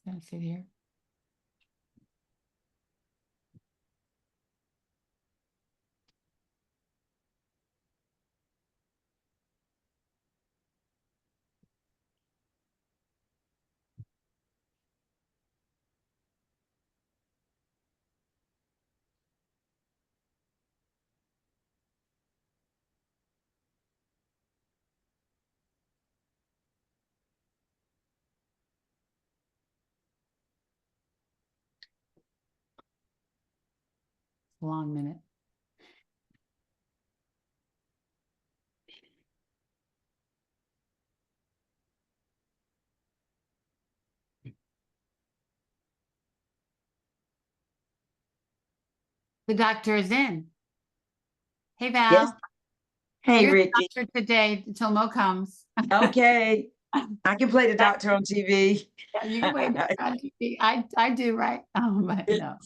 Gonna sit here. Long minute. The doctor is in. Hey, Yes. Val. Hey, You're the Ricky. doctor today until Mo comes. Okay. I can play the doctor on TV. Yeah, you can wait on TV. I do, right? But no.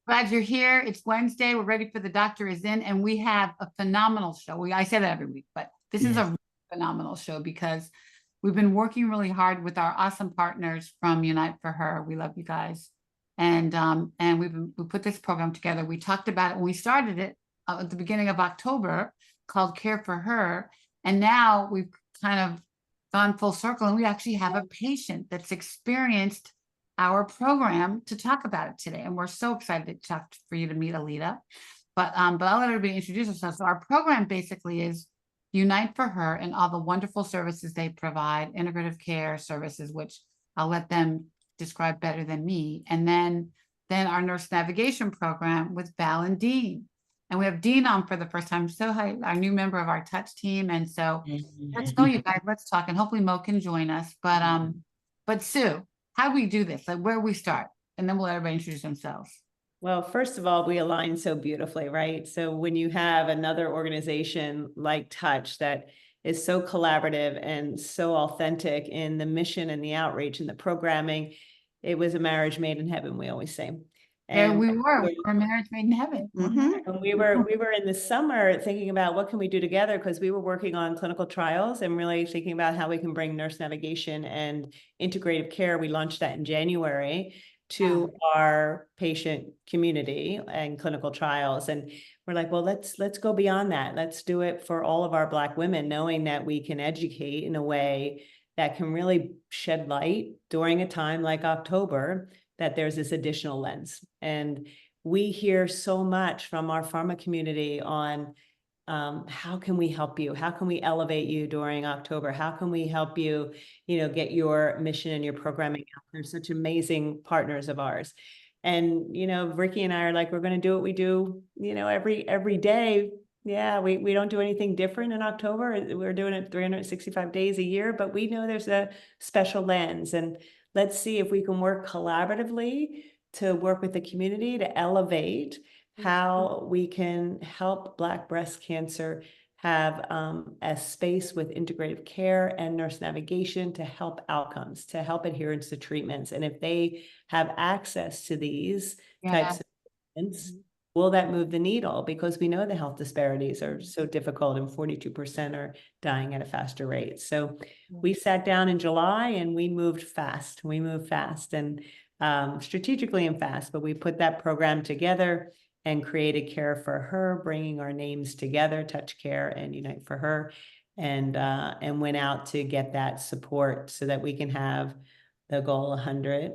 Glad you're here. It's Wednesday. We're ready for the doctor is in, and we have a phenomenal show. I say that every week, but this is Yes. a phenomenal show because we've been working really hard with our awesome partners from Unite for Her. We love you guys, and we put this program together. We talked about it when we started it at the beginning of October, called Care for Her, and now we've kind of gone full circle, and we actually have a patient that's experienced our program to talk about it today. And we're so excited to talk for you to meet Alita. But I'll let everybody introduce herself. So our program basically is Unite for Her and all the wonderful services they provide, integrative care services, which I'll let them describe better than me. And then our nurse navigation program with Val and Dean. And we have Dean on for the first time. So hi, our new member of our touch team. And so let's go, you guys, let's talk. And hopefully Mo can join us. But Sue, how do we do this? Like where we start? And then we'll let everybody introduce themselves. Well, first of all, we align so beautifully, right? So when you have another organization like Touch that is so collaborative and so authentic in the mission and the outreach and the programming, it was a marriage made in heaven, we always say. And we were a marriage made in heaven. And we were in the summer thinking about what can we do together, because we were working on clinical trials and really thinking about how we can bring nurse navigation and integrative care. We launched that in January to our patient community and clinical trials. And we're like, well, let's go beyond that. Let's do it for all of our Black women, knowing that we can educate in a way that can really shed light during a time like October, that there's this additional lens. And we hear so much from our pharma community on how can we help you? How can we elevate you during October? How can we help you, get your mission and your programming out? They're such amazing partners of ours. And, Ricky and I are like, we're going to do what we do, every day. Yeah, we don't do anything different in October. We're doing it 365 days a year, but we know there's a special lens. And let's see if we can work collaboratively to work with the community to elevate how we can help Black breast cancer have a space with integrative care and nurse navigation to help outcomes, to help adherence to treatments. And if they have access to these types of treatments, will that move the needle? Because we know the health disparities are so difficult and 42% are dying at a faster rate. So we sat down in July and we moved fast. We moved fast and strategically and fast, but we put that program together and created Care for Her, bringing our names together, Touch Care and Unite for Her, and went out to get that support so that we can have the goal 100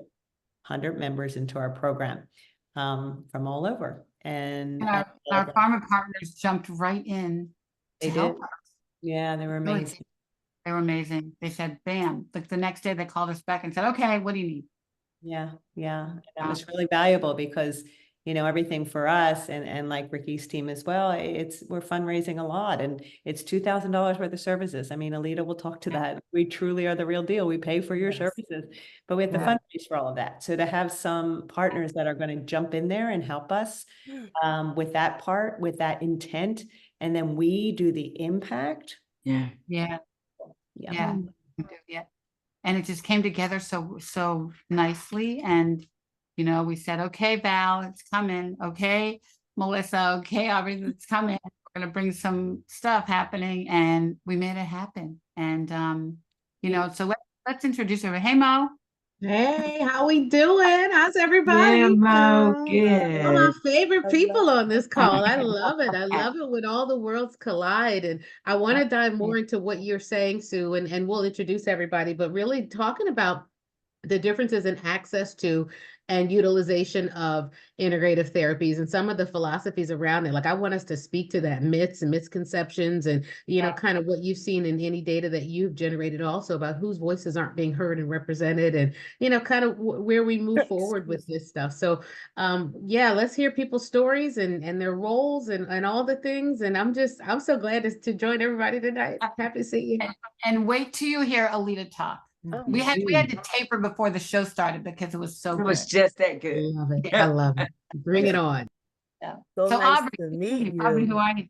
members into our program from all over. And our pharma partners jumped right in to help us. Yeah, they were amazing. They were amazing. They said, bam, like the next day they called us back and said, okay, what do you need? Yeah. That was really valuable because, everything for us and like Ricky's team as well, we're fundraising a lot and it's $2,000 worth of services. I mean, Alita will talk to that. We truly are the real deal. We pay for your services, but we have to fundraise for all of that. So to have some partners that are going to jump in there and help us with that part, with that intent, and then we do the impact. Yeah. And it just came together so nicely. And we said, okay, Val, it's coming. Okay, Melissa, okay, Aubrey, it's coming. We're gonna bring some stuff happening, and we made it happen. And so let's introduce her. Hey, Mo. Hey, how we doing? How's Yeah, everybody? Mo, All my good. favorite people on this call. I Hello. love it. I love it when all the worlds collide. And I want to dive more into what you're saying, Sue, and we'll introduce everybody, but really talking about the differences in access to and utilization of integrative therapies and some of the philosophies around it. Like I want us to speak to that myths and misconceptions and, kind of what you've seen in any data that you've generated also about whose voices aren't being heard and represented and, kind of where we move forward with this stuff. So yeah, let's hear people's stories and their roles and all the things. And I'm so glad to join everybody tonight. Happy to see you. And wait till you hear Alita talk. We had to tape her before the show started because it was so It good. was just that good. Love it. I love it. Bring it on. Yeah. So So nice Aubrey, to meet Aubrey, who you. are you?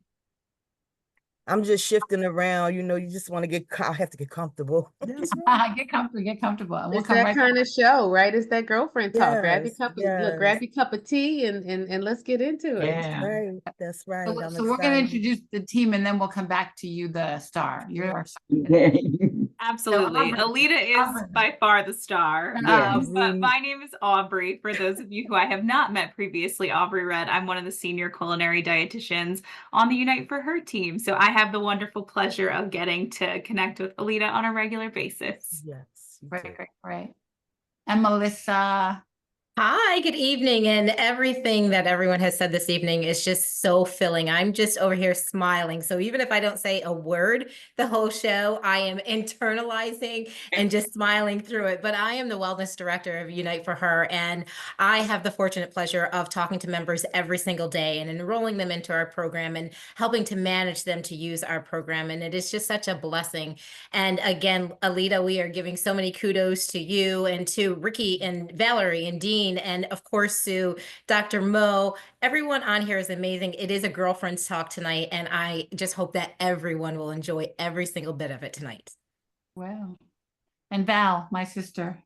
I'm just shifting around, you just want to I have to get comfortable. That's Get comfortable. And we'll It's come that right kind of show, right? It's that girlfriend talk. Yes, Grab your cup of tea and let's get into it. Yeah. right. That's right. So, I'm so we're going to excited. introduce the team and then we'll come back to you, the star. You're our star. Absolutely. Aubrey- Alita is Aubrey. by far the star. Yes. But my name is Aubrey. For those of you who I have not met previously, Aubrey Red. I'm one of the senior culinary dietitians on the Unite for Her team. So I have the wonderful pleasure of getting to connect with Alita on a regular basis. Yes. you Great, too. great, great. And Melissa. Hi, good evening. And everything that everyone has said this evening is just so filling. I'm just over here smiling. So even if I don't say a word the whole show, I am internalizing and just smiling through it. But I am the wellness director of Unite for Her, and I have the fortunate pleasure of talking to members every single day and enrolling them into our program and helping to manage them to use our program. And it is just such a blessing. And again, Alita, we are giving so many kudos to you and to Ricky and Valerie and Dean, and of course, Sue, Dr. Mo. Everyone on here is amazing. It is a girlfriend's talk tonight, and I just hope that everyone will enjoy every single bit of it tonight. Wow. And Val, my sister.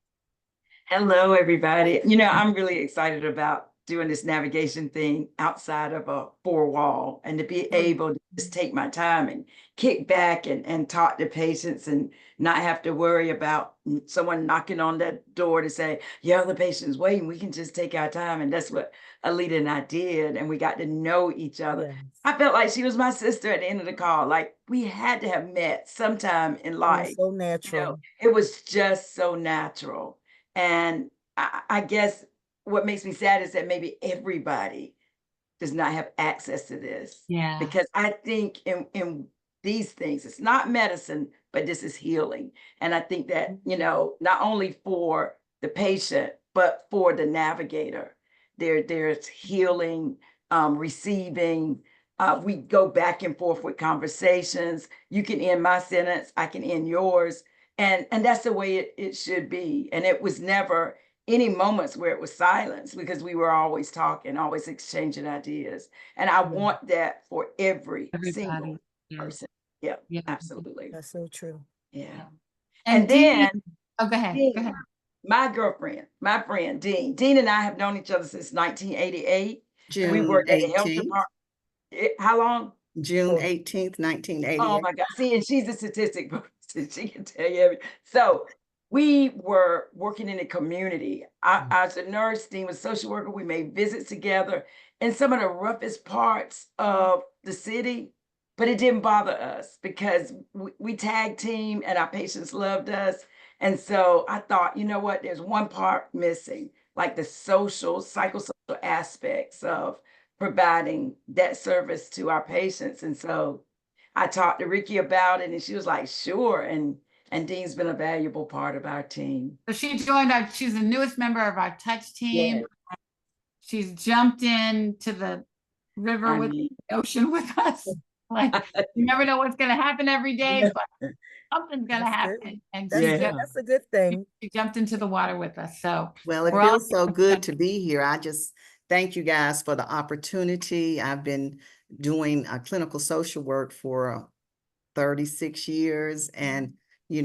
Hello, everybody. I'm really excited about doing this navigation thing outside of a four wall and to be able to just take my time and kick back and talk to patients and not have to worry about someone knocking on that door to say, yeah, the patient's waiting. We can just take our time. And that's what Alita and I did. And we got to know each other. Yes. I felt like she was my sister at the end of the call. Like we had to have met sometime in life. So natural. It was just so natural. And I guess what makes me sad is that maybe everybody does not have access to this. Yeah. Because I think in these things, it's not medicine, but this is healing. And I think that, not only for the patient, but for the navigator, there's healing, receiving. We go back and forth with conversations. You can end my sentence, I can end yours. And that's the way it should be. And it was never any moments where it was silence because we were always talking, always exchanging ideas. And I want that for every single Everybody. Yeah. person. Yeah, Yeah. absolutely. That's so true. Yeah. And And then oh, go ahead. Dean, Go ahead. my girlfriend, my friend, Dean. Dean and I have known each other since 1988. We June worked at the health 18th, department. How long? June Oh. 18th, Oh 1988. my God. See, and she's a statistic person. She can tell you everything. So we were working in the community. I was a nurse, Dean was a social worker. We made visits together in some of the roughest parts of the city, but it didn't bother us because we tag team and our patients loved us. And so I thought, you know what, there's one part missing, like the social, psychosocial aspects of providing that service to our patients. And so I talked to Ricky about it and she was like, sure. And Dean's been a valuable part of our team. So she joined she's the newest member of our touch team. Yeah. She's jumped into the river I with mean, the ocean with us. Like you never know what's gonna happen every day, but something's gonna That's good. happen. And That's, she, Yeah. that's a good thing. she jumped into the water with us. So Well, it we're all- feels so good to be here. I just thank you guys for the opportunity. I've been doing clinical social work for 36 years. And,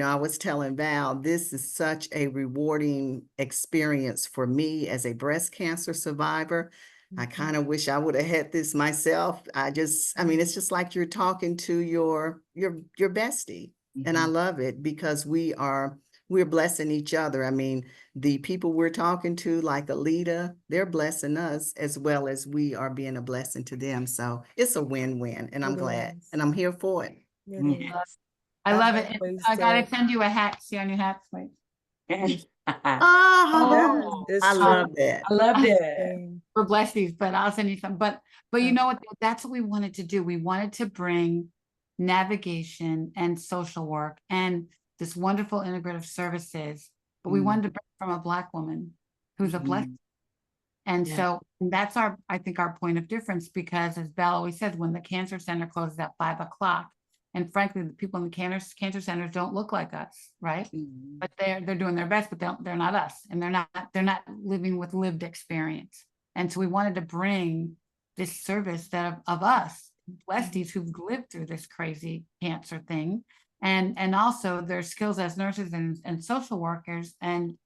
I was telling Val, this is such a rewarding experience for me as a breast cancer survivor. I kind of wish I would have had this myself. It's just like you're talking to your bestie. And I love it because we are we're blessing each other. I mean, the people we're talking to, like Alita, they're blessing us as well as we are being a blessing to them. So it's a win-win, and I'm It glad, is. and I'm here for it. It Mm. is. I I love have it. And ways I gotta to- send you a hat. See on your hats, wait. Oh, Yes, it's I true. love that. I love that. Same. For blessies, but I'll send you some. But you know what? That's what we wanted to do. We wanted to bring navigation and social work and this wonderful integrative services, but we Mm. wanted to bring it from a Black woman who's a blessing. And Yeah. so that's I think our point of difference, because as Val always says, when the cancer center closes at 5 o'clock, and frankly, the people in the cancer centers don't look like us, right? Mhm. But they're doing their best, but they're not us, and they're not living with lived experience. And so we wanted to bring this service that of us, blessed who've lived through this crazy cancer thing, and also their skills as nurses and social workers, and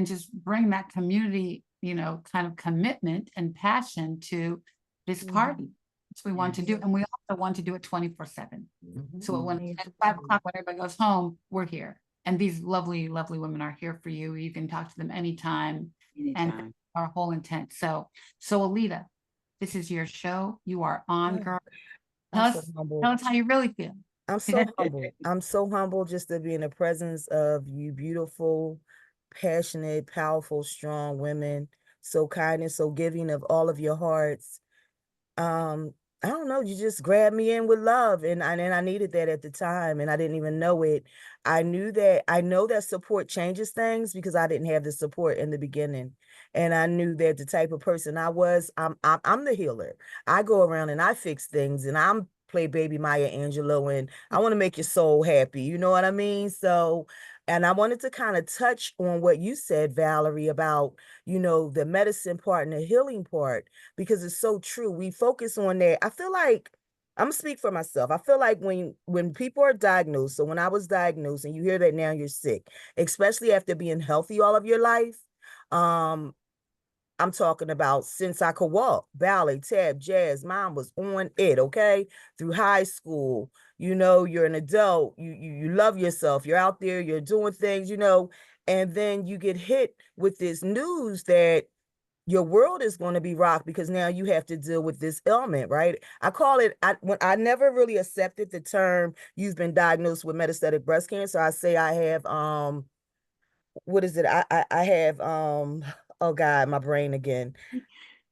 just bring that community, you know, kind of commitment and passion to this party. That's what we want to do. And we also want to do it 24/7. So when at 5 o'clock, when everybody goes home, we're here. And these lovely, lovely women are here for you. You can talk to them anytime, and Anytime. our whole intent. So Alita, this is your show. You are on, Yeah. girl. I'm Tell so humble. us how you really feel. I'm so humble. I'm so humble just to be in the presence of you beautiful, passionate, powerful, strong women, so kind and so giving of all of your hearts. I don't know, you just grabbed me in with love, and I needed that at the time, and I didn't even know it. I know that support changes things because I didn't have the support in the beginning. And I knew that the type of person I was, I'm the healer. I go around and I fix things, and I'm play baby Maya Angelou, and I want to make your soul happy. You know what I mean? So, and I wanted to kind of touch on what you said, Valerie, about, you know, the medicine part and the healing part, because it's so true. We focus on that. I feel like, I'm gonna speak for myself. I feel like when people are diagnosed, so when I was diagnosed, and you hear that now you're sick, especially after being healthy all of your life, I'm talking about since I could walk, ballet, tap, jazz, mom was on it, okay? Through high school, you know, you're an adult, you love yourself, you're out there, you're doing things, you know, and then you get hit with this news that your world is going to be rocked because now you have to deal with this ailment, right? I call it, I never really accepted the term you've been diagnosed with metastatic breast cancer. I say I have what is it? I have oh God, my brain again.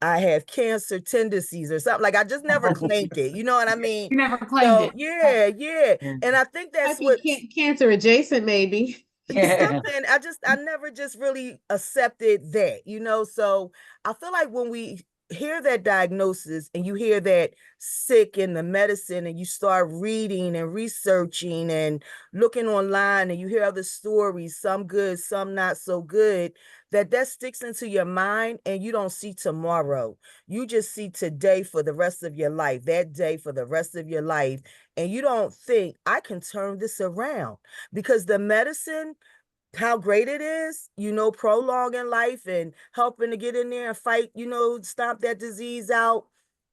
I have cancer tendencies or something. Like I just never claimed it. You know what I mean? You never claimed So it. yeah. Yeah. And I think that's Might what be cancer adjacent, maybe. something I never just really accepted that, you know. So I feel like when we hear that diagnosis and you hear that sick in the medicine and you start reading and researching and looking online and you hear other stories, some good, some not so good, that sticks into your mind and you don't see tomorrow. You just see today for the rest of your life, that day for the rest of your life. And you don't think I can turn this around because the medicine, how great it is, you know, prolonging life and helping to get in there and fight, you know, stomp that disease out.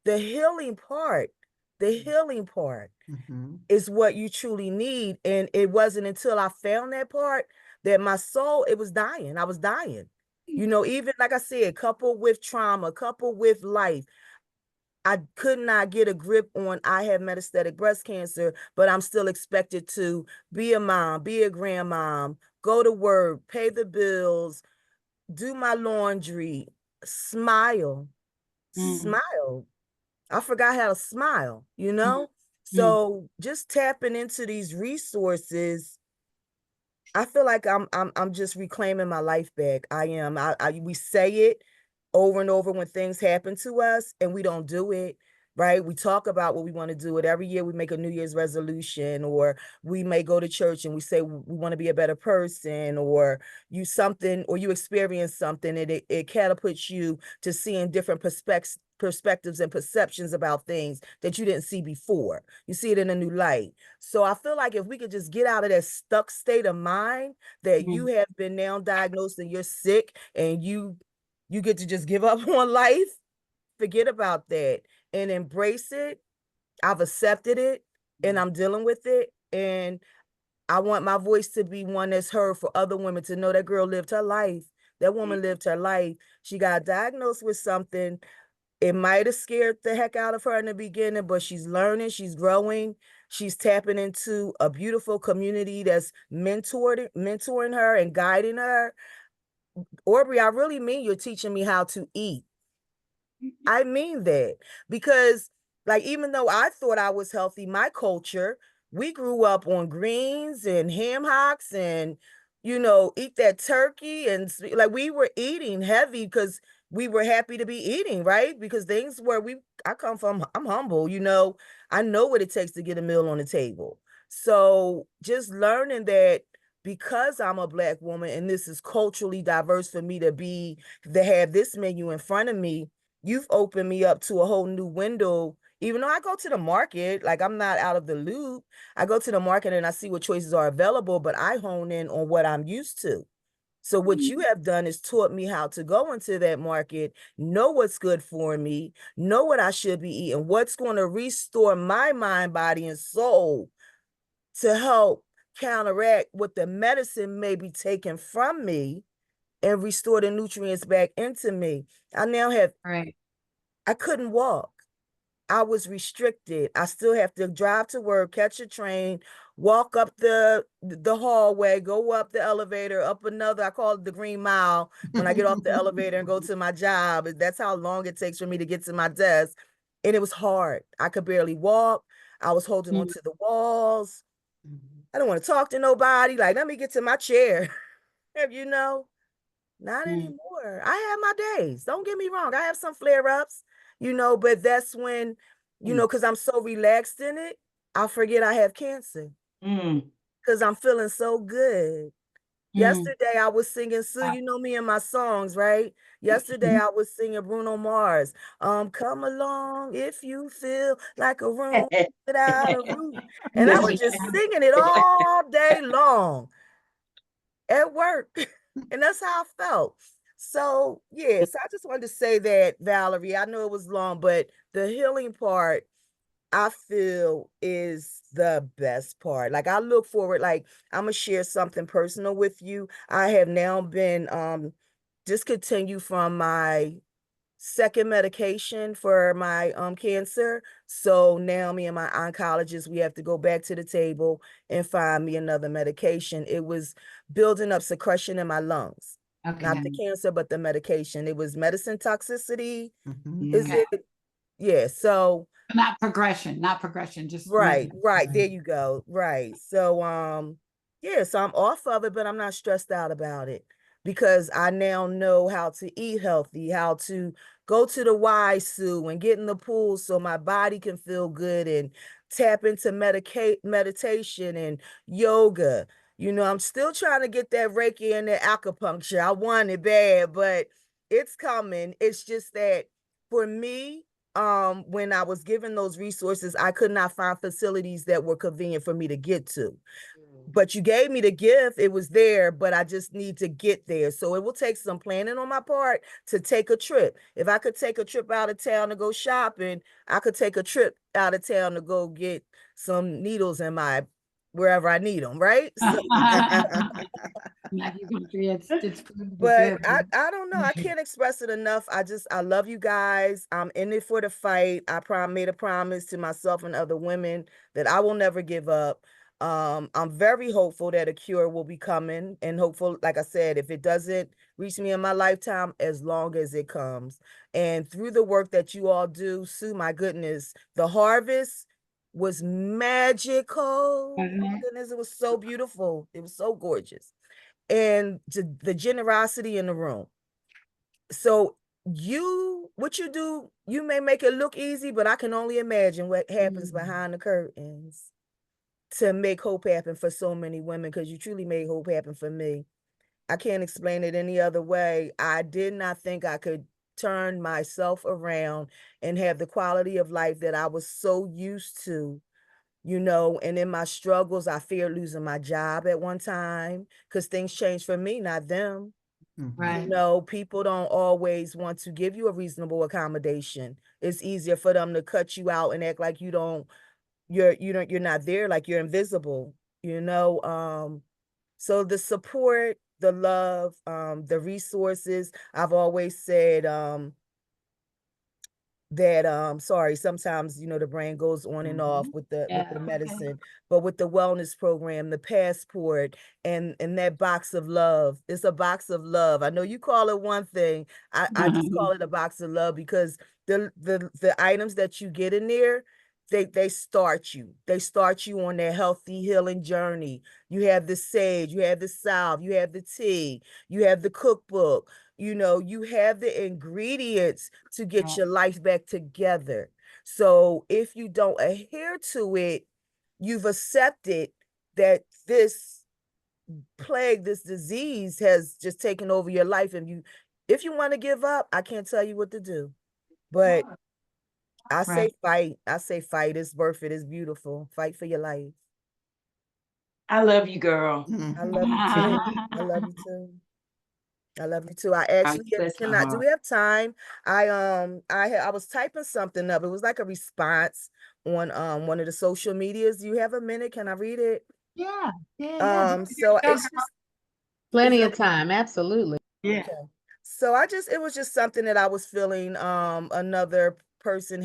The healing part Mhm. is what you truly need. And it wasn't until I found that part that my soul, it was dying. I was dying. You know, even like I said, coupled with trauma, coupled with life, I could not get a grip on I have metastatic breast cancer, but I'm still expected to be a mom, be a grandmom, go to work, pay the bills, do my laundry, smile, smile. I forgot how to smile, you know? So just tapping into these resources, I feel like I'm just reclaiming my life back. I am. We say it over and over when things happen to us and we don't do it, right? We talk about what we want to do it every year. We make a New Year's resolution, or we may go to church and we say we want to be a better person, or you experience something and it catapults you to seeing different perspectives and perceptions about things that you didn't see before. You see it in a new light. So I feel like if we could just get out of that stuck state of mind that you have been now diagnosed and you're sick and you get to just give up on life, forget about that and embrace it. I've accepted it and I'm dealing with it. And I want my voice to be one that's heard for other women to know that girl lived her life. That woman lived her life. She got diagnosed with something. It might have scared the heck out of her in the beginning, but she's learning, she's growing, she's tapping into a beautiful community that's mentoring her and guiding her. Aubrey, I really mean you're teaching me how to eat. I mean that because, like, even though I thought I was healthy, my culture, we grew up on greens and ham hocks and, eat that turkey. And like we were eating heavy because we were happy to be eating, right? Because things where I come from, I'm humble, I know what it takes to get a meal on the table. So just learning that because I'm a Black woman and this is culturally diverse for me to have this menu in front of me, you've opened me up to a whole new window. Even though I go to the market, like I'm not out of the loop, I go to the market and I see what choices are available, but I hone in on what I'm used to. So what you have done is taught me how to go into that market, know what's good for me, know what I should be eating, what's going to restore my mind, body, and soul to help counteract what the medicine may be taken from me and restore the nutrients back into me. I now have, Right. I couldn't walk. I was restricted. I still have to drive to work, catch a train, walk up the hallway, go up the elevator, up another, I call it the Green Mile, when I get off the elevator and go to my job. That's how long it takes for me to get to my desk. And it was hard. I could barely walk. I was holding Mm. onto the walls. I don't want to talk to nobody. Like, let me get to my chair. Not Mm. anymore. I have my days. Don't get me wrong. I have some flare-ups, but that's when, because I'm so relaxed in it, I forget I have cancer Mm. because I'm feeling so good. Mm. Yesterday I was singing, Sue, Wow. you know me and my songs, right? Yesterday I was singing Bruno Mars. Come along if you feel like a room without a roof. And I was just singing it all day long at work. And that's how I felt. So, yes, I just wanted to say that, Valerie. I know it was long, but the healing part, I feel, is the best part. Like, I look forward, like, I'm gonna share something personal with you. I have now been discontinued from my second medication for my cancer. So now me and my oncologist, we have to go back to the table and find me another medication. It was building up secretion in my lungs. Not the Okay. cancer, but the medication. It was medicine toxicity. Mhm. Is Okay. it? Yeah. So Not progression, just right, medicine. right. There you go. Right. So yeah, so I'm off of it, but I'm not stressed out about it because I now know how to eat healthy, how to go to the Y, Sue, and get in the pool so my body can feel good and tap into meditation and yoga. I'm still trying to get that Reiki and that acupuncture. I want it bad, but it's coming. It's just that for me, when I was given those resources, I could not find facilities that were convenient for me to get to. But you gave me the gift, it was there, but I just need to get there. So it will take some planning on my part to take a trip. If I could take a trip out of town to go shopping, I could take a trip out of town to go get some needles in my wherever I need them, right? So It's proven to be but good. I don't know. I can't express it enough. I love you guys. I'm in it for the fight. I made a promise to myself and other women that I will never give up. I'm very hopeful that a cure will be coming, and hopeful, like I said, if it doesn't reach me in my lifetime, as long as it comes. And through the work that you all do, Sue, my goodness, the harvest was magical. Oh my Mhm. goodness, it was so beautiful. It was so gorgeous. And the generosity in the room. So what you do, you may make it look easy, but I can only imagine what happens behind the curtains to make hope happen for so many women, because you truly made hope happen for me. I can't explain it any other way. I did not think I could turn myself around and have the quality of life that I was so used to. And in my struggles, I feared losing my job at one time because things changed for me, not them. Mhm. Right. People don't always want to give you a reasonable accommodation. It's easier for them to cut you out and act like you're not there, like you're invisible. you know. So the support, the love, the resources, I've always said, that sorry, sometimes, you know, the brain goes on and off with the Yeah, okay. medicine, but with the wellness program, the passport, and that box of love, it's a box of love. I know you call it one thing, I just call it a box of love, because the items that you get in there, they start you on that healthy healing journey. You have the sage, you have the salve, you have the tea, you have the cookbook, you know, you have the ingredients to get Yeah. your life back together. So if you don't adhere to it, you've accepted that this plague, this disease has just taken over your life. And if you want to give up, I can't tell you what to do. But I say Right. fight. I say fight. It's worth it. It's beautiful. Fight for your life. I love you, girl. I love you too. I love you too. I love you too. I actually bless my cannot. Do heart. we have time? I was typing something up. It was like a response on one of the social medias. Do you have a minute? Can I read it? Yeah, yeah. So Go, it's girl. just Plenty it's of time, absolutely. Yeah. okay. So it was just something that I was feeling. Another person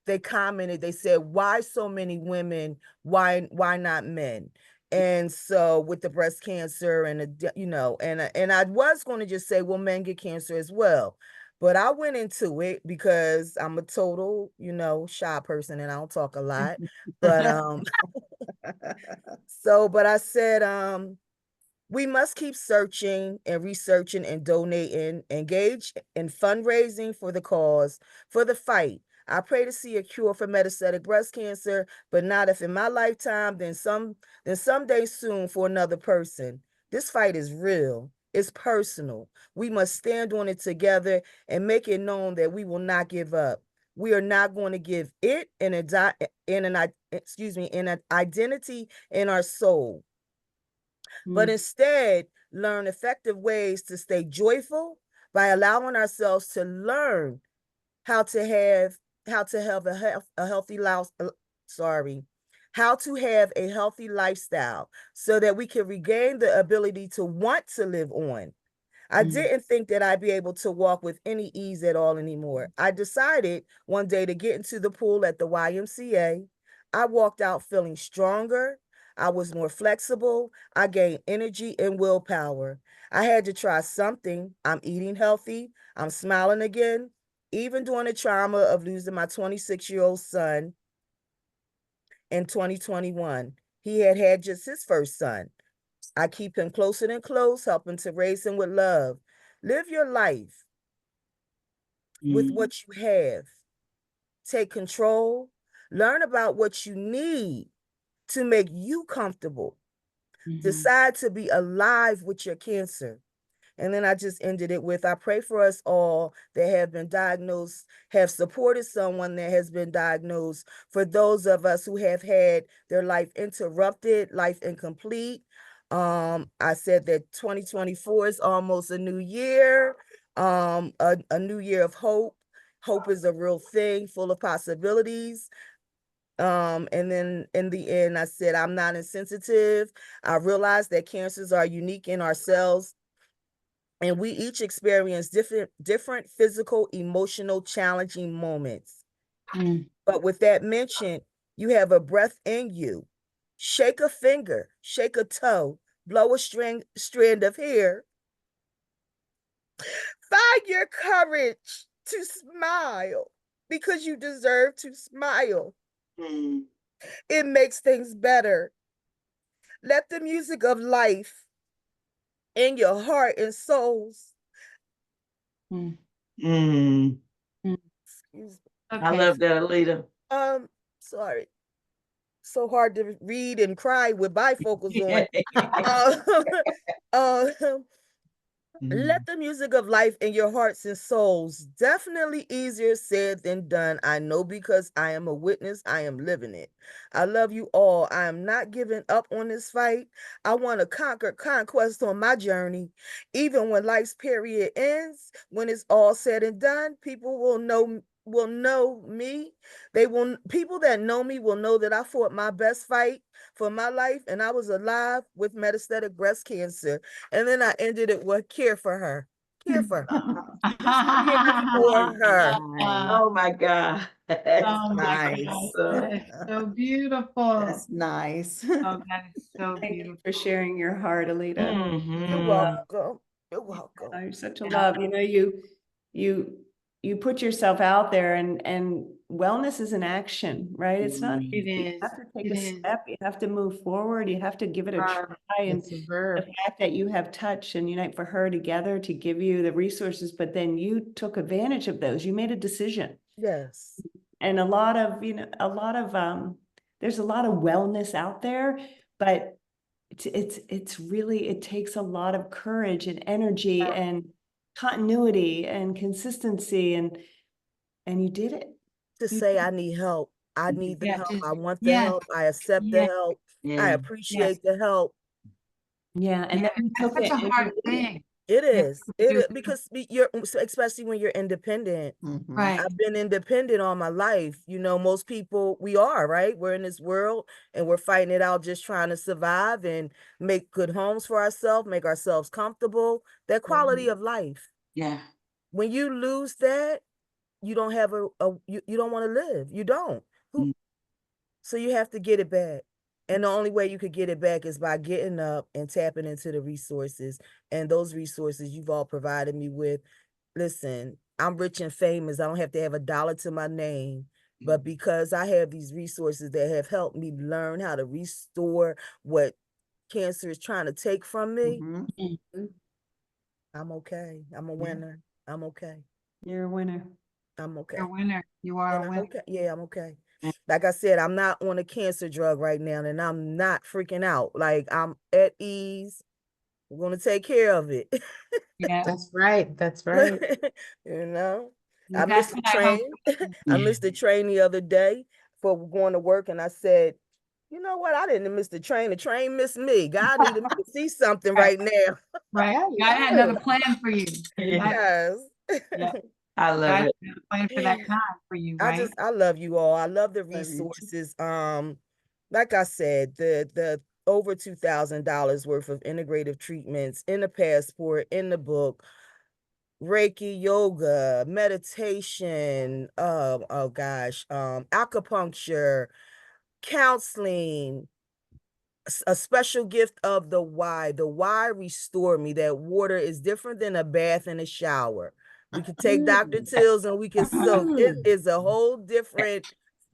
they commented, they said, why so many women? Why not men? And so with the breast cancer and you know, and I was going to just say, well, men get cancer as well. But I went into it because I'm a total, you know, shy person and I don't talk a lot. But but I said, we must keep searching and researching and donating, engage in fundraising for the cause, for the fight. I pray to see a cure for metastatic breast cancer, but not if in my lifetime, then someday soon for another person. This fight is real. It's personal. We must stand on it together and make it known that we will not give up. We are not going to give it an identity in our soul, but instead learn effective ways to stay joyful by allowing ourselves to learn how to have a healthy how to have a healthy lifestyle so that we can regain the ability to want to live on. I didn't think that I'd be able to walk with any ease at all anymore. I decided one day to get into the pool at the YMCA. I walked out feeling stronger. I was more flexible. I gained energy and willpower. I had to try something. I'm eating healthy. I'm smiling again. Even during the trauma of losing my 26-year-old son in 2021, he had just his first son. I keep him closer and close, helping to raise him with love. Live your life with what you have. Take control. Learn about what you need to make you comfortable. Decide to be alive with your cancer. And then I just ended it with, I pray for us all that have been diagnosed, have supported someone that has been diagnosed, for those of us who have had their life interrupted, life incomplete. I said that 2024 is almost a new year, a new year of hope. Hope is a real thing, full of possibilities. And then in the end, I said, I'm not insensitive. I realized that cancers are unique in ourselves, and we each experience different physical, emotional, challenging moments. But with that mentioned, you have a breath in you. Shake a finger, shake a toe, blow a strand of hair. Find your courage to smile because you deserve to smile. It makes things better. Let the music of life in your heart and souls. Mm. Excuse me. I love that, Alita. Sorry. So hard to read and cry with bifocals on. Let the music of life in your hearts and souls. Definitely easier said than done. I know, because I am a witness. I am living it. I love you all. I am not giving up on this fight. I want to conquer conquest on my journey. Even when life's period ends, when it's all said and done, people will know will know me. People that know me will know that I fought my best fight for my life, and I was alive with metastatic breast cancer. And then I ended it with care for her. Care for her. Care for her. Oh my God. Oh my Nice. gosh, So- that is so beautiful. That's nice. Oh, that is so Thank you beautiful. for sharing your heart, Alita. You're Mhm. welcome. You're welcome. Oh, you're such a Yeah. love. You know, you put yourself out there, and wellness is an action, right? It's not Mm. It easy. You is, have to take it a is. step. You have to move forward. You have to give it a Verb. try. And It's a verb. the fact that you have Touch and Unite for Her together to give you the resources, but then you took advantage of those. You made a decision. Yes. And a lot of, there's a lot of wellness out there, but it's really, it takes a lot of courage and energy and continuity and consistency, and you did it. To say I need help. I need the Yeah, help. just- I want the yes, help. I accept the yes, help. I Yeah. appreciate the help. Yeah, and Yeah, then you that's took such it a and hard you did it. thing. It Yeah, is. we do. Because you're especially when you're independent. Mhm. Right. I've been independent all my life. You know, most people, we are, right? We're in this world and we're fighting it out, just trying to survive and make good homes for ourselves, make ourselves comfortable. That quality of life. Yeah. When you lose that, you don't have you don't want to live. You don't. Mm. So you have to get it back. And the only way you could get it back is by getting up and tapping into the resources. And those resources you've all provided me with. Listen, I'm rich and famous. I don't have to have a dollar to my name. But because I have these resources that have helped me learn how to restore what cancer is trying to take from me, Mhm. I'm okay. I'm a winner. I'm okay. You're a winner. I'm okay. You're a winner. You are And a I'm winner. okay. Yeah, I'm okay. Mm. Like I said, I'm not on a cancer drug right now, and I'm not freaking out. Like I'm at ease. We're gonna take care of it. Yeah. That's right. That's right. You know, Well, I that's missed the what I hope. train. I missed the train the other day for going to work, and I said, you know what? I didn't miss the train. The train missed me. God needed me to see something right now. Right. I God had love another it. plan for you. Yeah. Yes. Yeah. I love God had it. another plan for that time for you, right? I love you all. I love the Love you too. resources. Like I said, the over $2,000 worth of integrative treatments in the passport, in the book, Reiki, yoga, meditation, acupuncture, counseling, a special gift of the why. The why restore me. That water is different than a bath and a shower. We could take Dr. Tills and we can soak. It is a whole different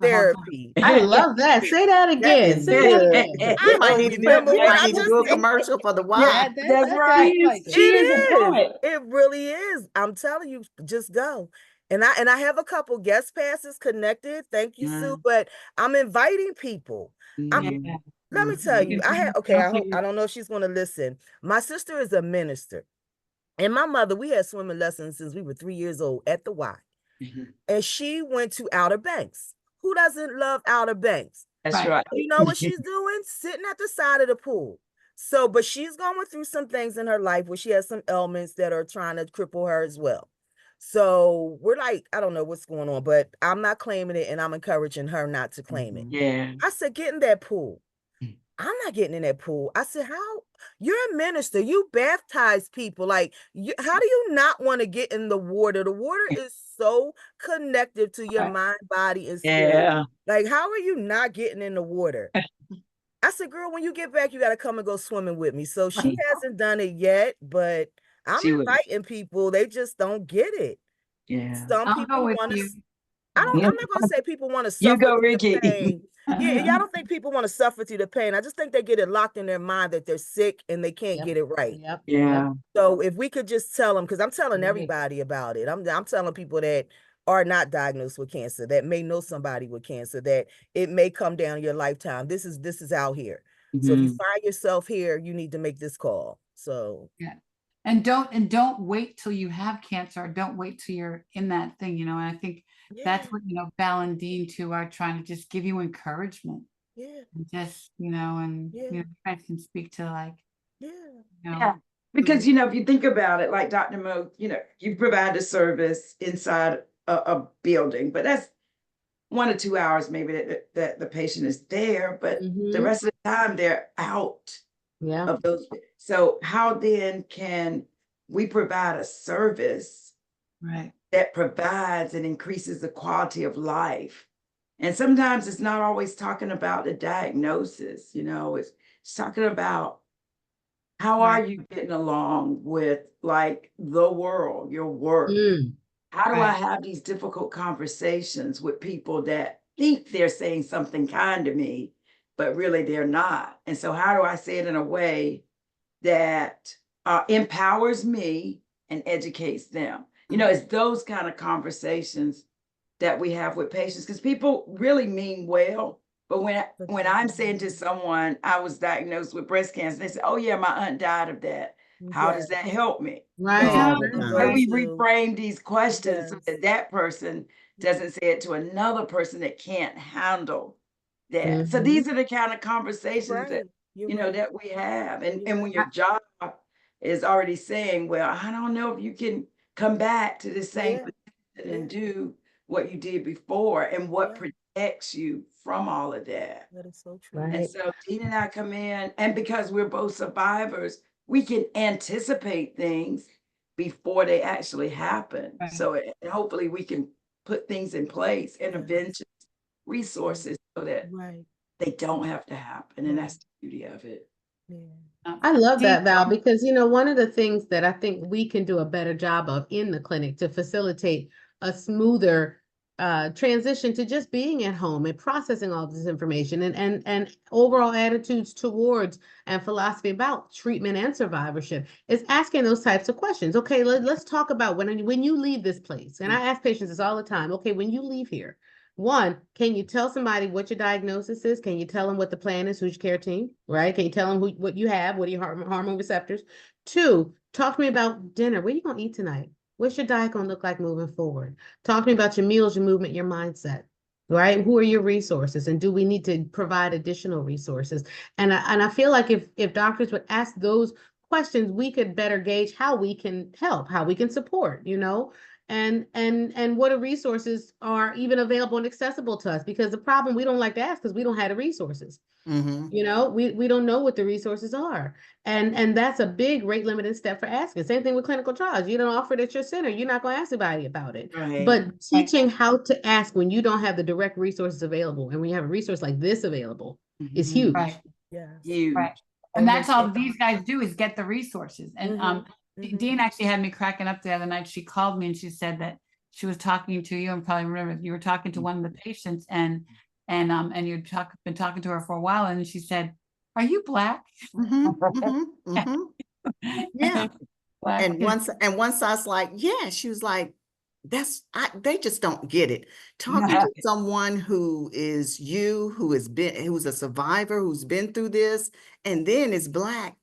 The whole time. therapy. I love that. Say that again. Say that again. You might need to do, Remember you what might I need to just do a said? commercial for the Yeah, why. That's that right. sounds like She is a poet. It really is. I'm telling you, just go. And I have a couple guest passes connected. Thank you, Sue. Mm. But I'm inviting people. Mhm. Yeah. Let me tell Mhm. you, I don't know if she's gonna listen. My sister is a minister. And my mother, we had swimming lessons since we were 3 years old at the Y. Mhm. And she went to Outer Banks. Who doesn't love Outer Banks? That's Right. right. You know what she's doing? Sitting at the side of the pool. So, but she's going through some things in her life where she has some ailments that are trying to cripple her as well. So we're like, I don't know what's going on, but I'm not claiming it and I'm encouraging her not to claim it. Yeah. I said, get in that pool. Mm. I'm not getting in that pool. I said, how? You're a minister. You baptize people. Like, how do you not want to get in the water? The water is so connected to your Right. mind, body, and spirit. Yeah. Like, how are you not getting in the water? I said, girl, when you get back, you got to come and go swimming with me. So she hasn't done it yet, but I'm She will. inviting people. They just don't get it. Yeah. Some I'll people go with want you. to. I'm Yeah. not going to say people want to You suffer go, through Ricky. the pain. Yeah, I don't think people want to suffer through the pain. I just think they get it locked in their mind that they're sick and they can't Yep. get it right. Yep. Yeah. So if we could just tell them, because I'm telling Right. everybody about it. I'm telling people that are not diagnosed with cancer, that may know somebody with cancer, that it may come down your lifetime. This is out here. So if you Mhm. find yourself here, you need to make this call. So And don't wait till you have cancer. Or don't wait till you're in that thing, And I think that's yeah, what, Val and Dean too are trying to just give you encouragement. yeah, And just, and Yeah. you guys can speak to like, yeah. Yeah. Because, if you think about it, like Dr. Mo, you provide a service inside a building, but that's 1 or 2 hours maybe that the patient is there, but the Mhm. rest of the time they're out Yeah. of those. So how then can we provide a service Right. that provides and increases the quality of life? And sometimes it's not always talking about the diagnosis, it's talking about how are you getting along with like the world, your work? Mm. How do I Right. have these difficult conversations with people that think they're saying something kind to me, but really they're not? And so how do I say it in a way that empowers me and educates them? It's those kind of conversations that we have with patients, because people really mean well. But when I'm saying to someone, I was diagnosed with breast cancer, they say, "Oh yeah, my aunt died of that. How does that help me?" Right. All So the how do time. we reframe these questions so does. that that person doesn't say it to another person that can't handle that? So Mhm. these are the kind of You're conversations right. that You're right. that we have. And You're when right. your job is already saying, well, I don't know if you can come back to the same Yeah. position Yeah. and do what you did before, and what Yeah. protects you from all of that. That is so true. And Right. so Dean and I come in, and because we're both survivors, we can anticipate things before they actually happen. Right. So and hopefully we can put things in place, interventions, resources, so that Right. they don't have to happen. And Right. that's the beauty of it. Yeah. I love Dean, that, Val, because one of the things that I think we can do a better job of in the clinic to facilitate a smoother transition to just being at home and processing all this information and overall attitudes towards and philosophy about treatment and survivorship is asking those types of questions. Okay, let's talk about when you leave this place. And I ask patients this all the time. Okay, when you leave here, one, can you tell somebody what your diagnosis is? Can you tell them what the plan is? Who's your care team, right? Can you tell them what you have? What are your hormone receptors? Two, talk to me about dinner. What are you going to eat tonight? What's your diet going to look like moving forward? Talk to me about your meals, your movement, your mindset, right? Who are your resources? And do we need to provide additional resources? And I feel like if doctors would ask those questions, we could better gauge how we can help, how we can support, and what are resources are even available and accessible to us, because the problem we don't like to ask because we don't have the resources. Mhm. We don't know what the resources are, and that's a big rate limiting step for asking. Same thing with clinical trials. You don't offer it at your center, you're not going to ask anybody about it. Right. But teaching how to ask when you don't have the direct resources available, and when you have a resource like this available, is Mhm. huge. Right. Yes. Huge. Right. And that's all these guys do is get the resources. And Mhm. Dean actually had me cracking up the other night. She called me and she said that she was talking to you, and probably remember you were talking to one of the patients, and you'd been talking to her for a while, and she said, "Are you Black?" Mhm. Mhm. Mhm. Yeah. Black. And once I was like, yeah, she was like, they just don't get it. Talking to someone who is who's a survivor, who's been through this, and then is Black,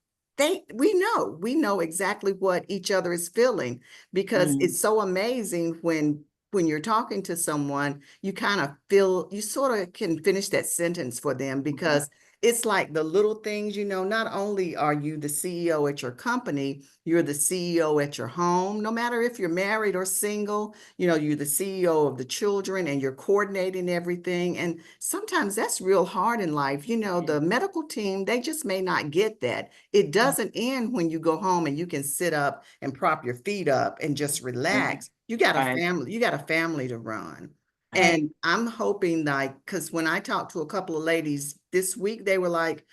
we know exactly what each other is feeling, because it's so amazing when you're talking to someone, you kind of feel, you sort of can finish that sentence for them, because it's like the little things, not only are you the CEO at your company, you're the CEO at your home. No matter if you're married or single, you're the CEO of the children, and you're coordinating everything. And sometimes that's real hard in life. The medical team, they just may not get that. It doesn't end when you go home and you can sit up and prop your feet up and just relax. You got a Right. family, to run. Right. And I'm hoping, because when I talked to a couple of ladies this week, they were like,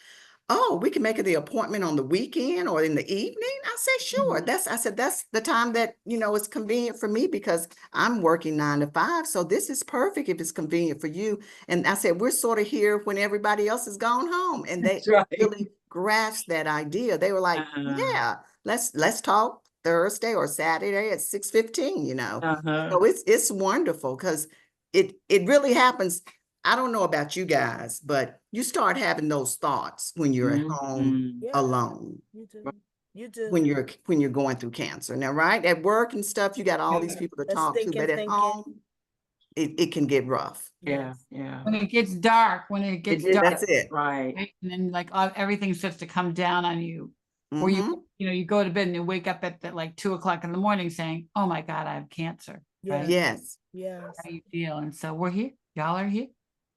"Oh, we can make the appointment on the weekend or in the evening." I said, "Sure." I said, that's the time that, is convenient for me, because I'm working 9 to 5. So this is perfect if it's convenient for you. And I said, we're sort of here when everybody else has gone home. And they That's right. really grasped that idea. They were like, yeah, let's talk Thursday or Saturday at 6:15, So it's wonderful, because it really happens. I don't know about you guys, but you start having those thoughts when you're at home Yeah. alone, You do. You do. when you're going through cancer. Now, right, at work and stuff, you got all these people to That's talk to, but at thinking. home, it can get rough. Yeah. Yeah. When it gets dark, That's it. Right. right? And then like everything starts to come down on you. Or Mhm. you go to bed and you wake up at like 2 o'clock in the morning saying, "Oh my God, I have cancer." Yeah. Right? Yes. Yes. how you feel. And so we're here. Y'all are here.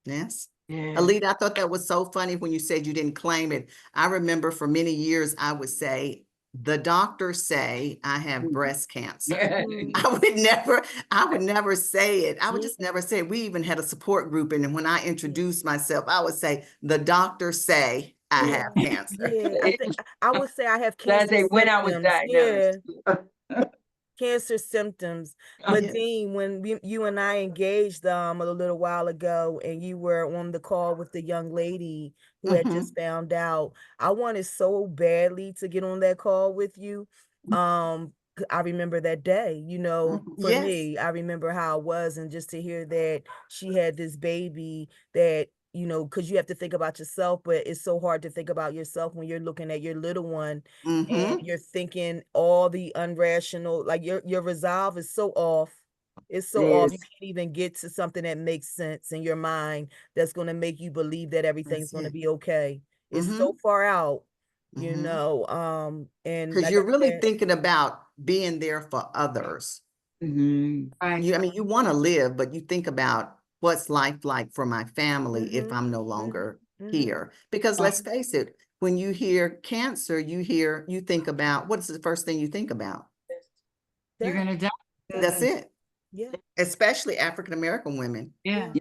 Yes. Yeah. Alita, I thought that was so funny when you said you didn't claim it. I remember for many years, I would say, the doctors say I have breast cancer. Mm. I would never say it. I would Mm. just never say it. We even had a support group. And when I introduced myself, I would say, the doctors say I have cancer. Yeah, I would say I have That's cancer when I was symptoms. diagnosed. Yeah, cancer symptoms. But Yeah. Dean, when you and I engaged a little while ago, and you were on the call with the young lady who had just found out, I wanted so badly to get on that call with you. I remember that day, you know, for Yes. me, I remember how it was, and just to hear that she had this baby that, you know, because you have to think about yourself, but it's so hard to think about yourself when you're looking at your little one and Mhm. you're thinking all the unrational, like your resolve is so off. It's so off. You Yes. can't even get to something that makes sense in your mind that's going to make you believe that everything's That's going to it. be okay. It's Mhm. so far out, you Mhm. know. And Because like you're I really said, thinking about being there for others. Mhm. Right. I mean, you want to live, but you think about what's life like for my family if Mhm, I'm no longer mhm. here. Because let's face it, when you hear cancer, you think about, what is the first thing you think about? You're Yeah, gonna die. That's it. yeah, Especially African-American women, Yeah.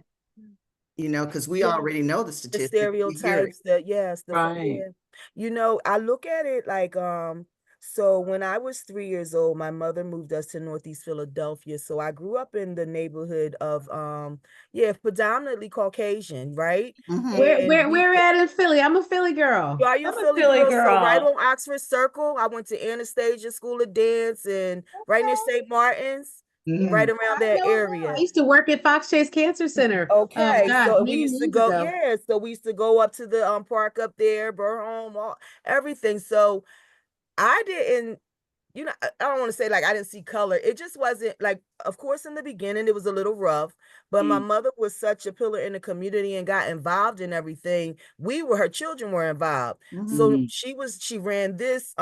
you know, because we yeah. already know the The statistics. We hear it. stereotypes that, yes, Right. yeah. You know, I look at it like, so when I was 3 years old, my mother moved us to Northeast Philadelphia. So I grew up in the neighborhood of, yeah, predominantly Caucasian, right? Mhm. And Where at in Philly? I'm a Philly girl. are you a I'm a Philly Philly girl? So right girl. on Oxford Circle, I went to Anastasia School of Dance and right near St. Martin's, right Mhm. around I that know now. I area. used to work at Fox Chase Cancer Center. Okay, God, so we many used to years go, ago. yeah, so we used to go up to the park up there, Burholm, everything. So I didn't, you know, I don't want to say like I didn't see color. It just wasn't like, of course, in the beginning it was a little rough, but my mother was such a pillar in the community and got involved in everything. Her children were involved. So Mhm. she ran this,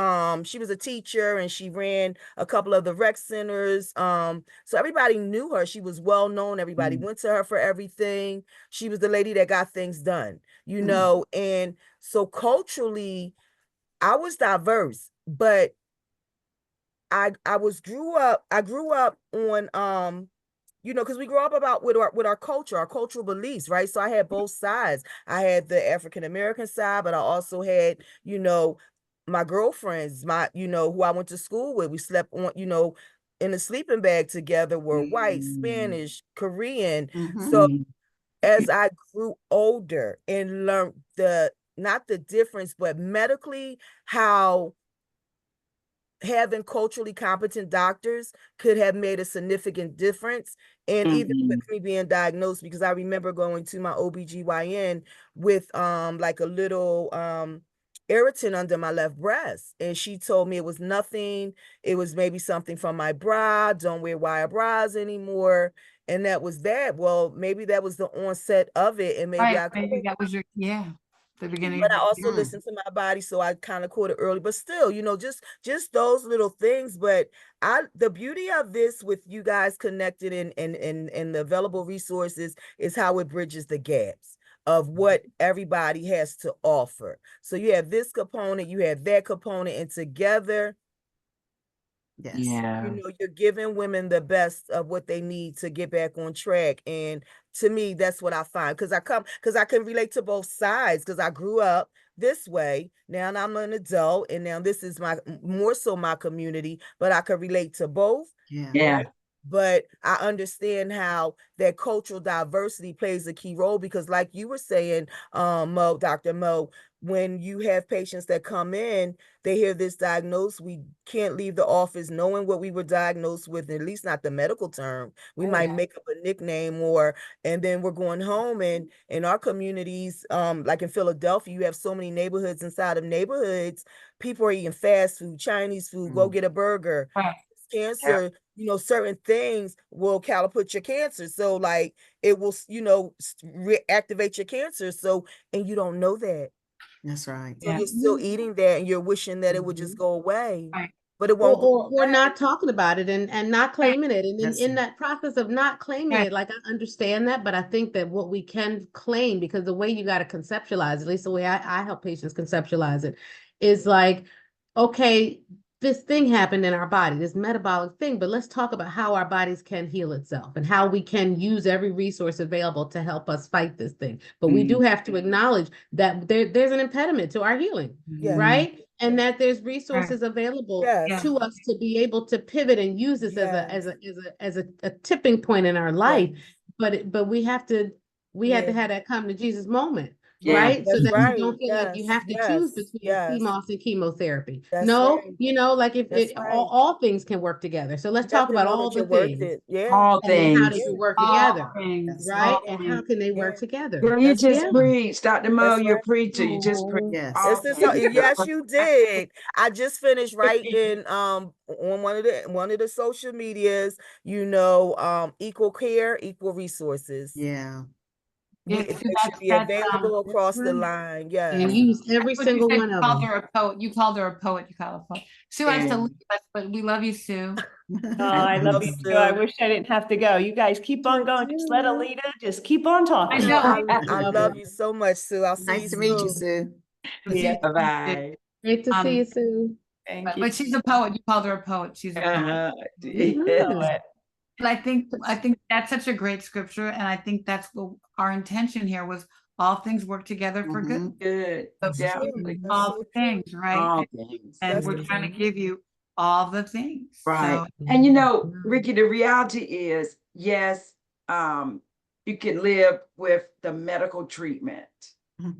she was a teacher and she ran a couple of the rec centers. So everybody knew her. She was well known. Everybody Mhm. went to her for everything. She was the lady that got things done, you Mhm. know, and so culturally, I was diverse, but I grew up on you know, because we grew up about with our culture, our cultural beliefs, right? So I had both sides. I had the African American side, but I also had, you know, my girlfriends, you know, who I went to school with. We slept on, you know, in a sleeping bag together, were white, Mhm. Spanish, Korean. So Mhm. as I grew older and learned not the difference, but medically how having culturally competent doctors could have made a significant difference. And even with Mhm. me being diagnosed, because I remember going to my OBGYN with like a little irritant under my left breast. And she told me it was nothing. It was maybe something from my bra. Don't wear wire bras anymore. And that was that. Well, maybe that was the onset of it. And maybe Right. I could Maybe have, that was the beginning. but I also Mm. listened to my body, so I kind of caught it early. But still, you know, just those little things. But the beauty of this with you guys connected and the available resources is how it bridges the gaps of what everybody has to offer. So you have this component, you have that component, and together, Yes. Yeah. you know, you're giving women the best of what they need to get back on track. And to me, that's what I find, because I can relate to both sides, because I grew up this way. Now I'm an adult, and now this is more so my community, but I can relate to both. Yeah. Yeah. Right? But I understand how that cultural diversity plays a key role, because like you were saying, Dr. Mo, when you have patients that come in, they hear this diagnosis, we can't leave the office knowing what we were diagnosed with, at least not the medical term. We might make up a nickname, and then we're going home. And in our communities, like in Philadelphia, you have so many neighborhoods inside of neighborhoods, people are eating fast food, Chinese food, go get a burger. Right. Yeah. Cancer, you know, certain things will calibrate your cancer. So like it will, you know, reactivate your cancer. So, and you don't know that. That's right. So Yeah. you're still eating that and you're wishing that it would just Mhm. go away. Right. but it won't go or not away. talking about it and not claiming it. And That's in it. that process of not claiming Right. it, like I understand that, but I think that what we can claim, because the way you got to conceptualize, at least the way I help patients conceptualize it, is like, okay, this thing happened in our body, this metabolic thing, but let's talk about how our bodies can heal itself and how we can use every resource available to help us fight this thing. But we do have to acknowledge that there's an impediment to our healing, Yeah. right? And that there's resources available Yes. to us to be able to pivot and use this as a tipping point in our life. Yes. But we had to Yeah. have that come to Jesus moment. Yeah. Right? So That's that right. you don't feel like you Yes. have to Yes. choose between Yes. CMOS and chemotherapy. That's No, right. you know, like if That's it right. all things can work together. So let's You have talk to about know all that the you're worth things. it. Yeah. All And then how things. do you work All together? things, Right? all And things. how can they Yeah. work together? Girl, you That's just right. preached, Dr. Mo, That's you're a right. preacher. You just preached. Yes. all This is things. yes, you did. I just finished writing on one of the social medias, equal care, equal resources. Yeah. Yes, It so should be available across the line. Yes. And use every that's what you single said. one You of called them. her a poet. You called her a poet. You called her a poet. Sue has to Yeah. leave us, but we love you, Sue. Oh, I love love you Sue. too. I wish I didn't have to go. You guys keep on Me going. Just let too. Alita just keep on talking. I know. I love you so much, Sue. I'll see Nice to you meet you, soon. Sue. Yeah. Bye-bye. Great to see you, Sue. Thank you. But she's a poet. You called her a poet. She's a poet. Uh-huh. And I think that's such a great scripture, and I think that's what our intention here was. All things work together for good. Good. So Definitely. That's all so the things, right? All things. And That's we're the trying to thing. give you all the things. Right. So And Ricky, the reality is, yes, you can live with the medical treatment.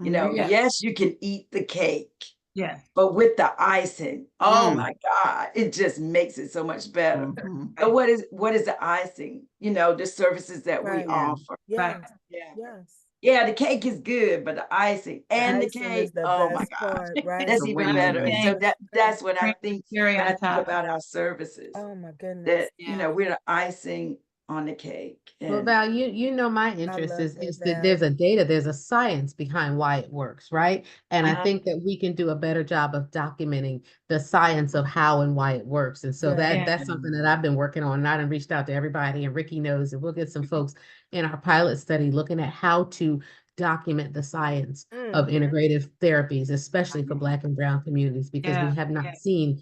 Yeah. Yes, you can eat the cake, yeah. but with the icing, oh Mm. my God, it just makes it so much better. Mhm. So what is the icing? The services that we Right. offer. Yes. Yeah. Yes. Yeah, the cake is good, but the icing and the icing cake, is the oh my best gosh, part, right? that's The even winning better. And so thing. that's what I think Cherry when on I think top. about our services. Oh my goodness. That Yeah. we're the icing on the cake. Well, And Val, you know my interest love is that, that Val. there's a science behind why it works, right? And I Uh-huh. think that we can do a better job of documenting the science of how and why it works. And so Yeah. that's something that I've been working on. And I done reached out to everybody, and Ricky knows, and we'll get some folks in our pilot study looking at how to document the science of integrative therapies, especially for Black and Brown communities, because we Yeah, have not yeah. seen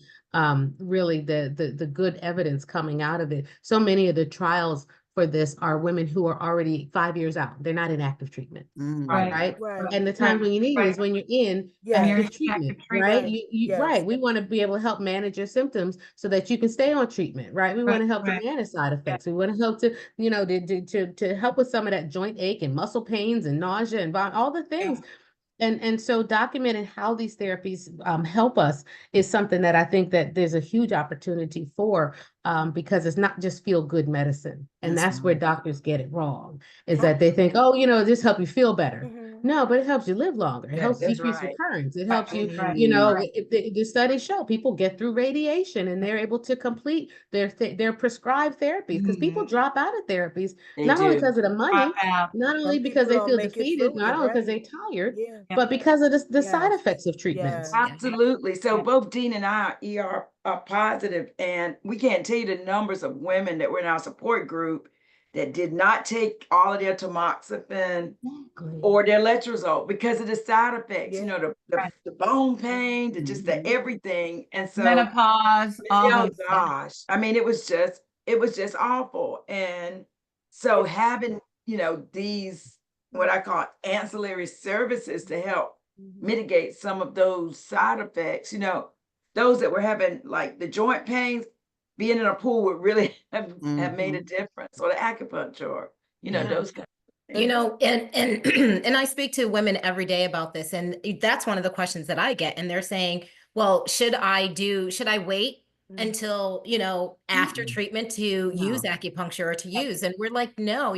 really the good evidence coming out of it. So many of the trials for this are women who are already 5 years out. They're not in active treatment, Mm. right? Right. And the time when you need it is when you're in Yeah. you're in active treatment, active treatment. right? Right. Right. Yes. We want to be able to help manage your symptoms so that you can stay on treatment, right? We want to help to right. manage side effects. We want to help to, to help with some of that joint ache and muscle pains and nausea and all the things. And so documenting how these therapies help us is something that I think that there's a huge opportunity for, because it's not just feel good medicine. And that's where doctors get it wrong, is that they think, oh, this help you feel better. Mhm. No, but it helps you live longer. It Yeah, helps that's decrease right. recurrence. It helps you, Right. the studies show people get through radiation and they're able to complete their prescribed therapies, because people drop out of therapies, They not only do. because of the money, Drop out. not only Some because people they don't feel make it defeated, through not it, only because right. they're tired, Yeah. but because of the side Yes. effects of treatments. Yes. Absolutely. So Yeah. both Dean and I are positive, and we can't tell you the numbers of women that were in our support group that did not take all of their tamoxifen Exactly. or their letrozole because of the side effects, Yeah. the bone pain, just the everything. And so, Menopause, all oh those things. gosh, I mean, it was just awful. And so having, these, what I call ancillary services to help mitigate some of those side effects, those that were having like the joint pains, being in a pool would really have made a difference, or the acupuncture, those kind of things. And and I speak to women every day about this, and that's one of the questions that I get, and they're saying, well, should I wait until, after treatment to use acupuncture or to use? And we're like, no,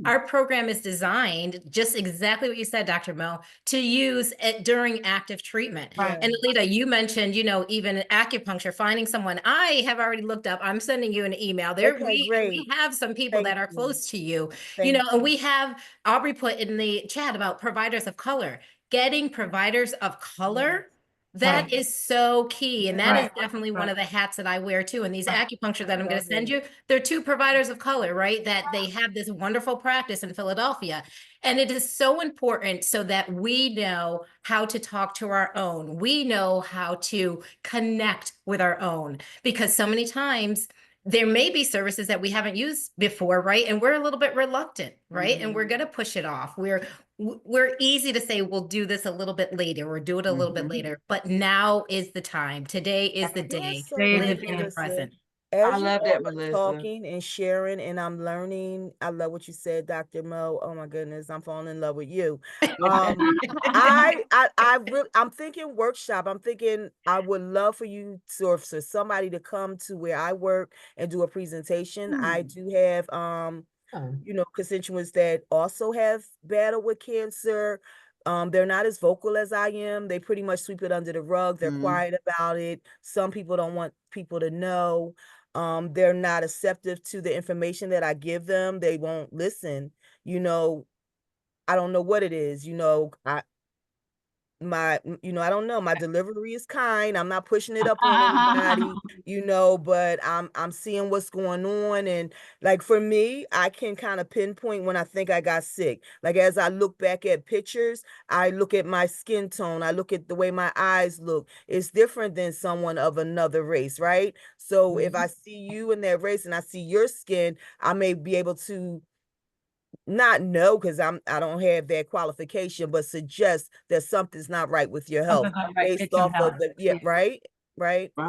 our program is designed just exactly what you said, Dr. Mo, to use it during active treatment. Right. And Alita, you mentioned, even acupuncture, finding someone. I have already looked up, I'm sending you an email there. Okay, We great. have some people Thank that are you. close to you, Thank and we have Aubrey put in the chat about providers of color. Getting providers of color That Right. is so key. And that is Right. definitely one Right. of the hats that I wear too. And these acupuncture that I'm going love to send it. you, they're two providers of color, right? That they have this wonderful practice in Philadelphia. And it is so important so that we know how to talk to our own. We know how to connect with our own, because so many times there may be services that we haven't used before, right? And we're a little bit reluctant, right? And we're going to push it off. We're easy to say we'll do this a little bit later or do it a little bit Mhm. later, but now is the time. Today is the You are day. so Day is right, the Live in the day. Melissa. present. I As you love all that, are Melissa. talking and sharing, and I'm learning. I love what you said, Dr. Mo. Oh my goodness, I'm falling in love with you. I'm thinking workshop. I'm thinking I would love for you to, or for somebody to come to where I work and do a presentation. I do have Oh. constituents that also have battled with cancer. They're not as vocal as I am. They pretty much sweep it under the rug. They're Mhm. quiet about it. Some people don't want people to know. They're not receptive to the information that I give them. They won't listen. I don't know what it is. I don't know, my delivery is kind. I'm not pushing it up on anybody, but I'm seeing what's going on. And like for me, I can kind of pinpoint when I think I got sick. Like as I look back at pictures, I look at my skin tone, I look at the way my eyes look. It's different than someone of another race, right? So if I see you in that race and I see your skin, I may be able to not know, because I don't have that qualification, but suggest that something's not right with your health Something's not right. based Get some off of help. right. Right. But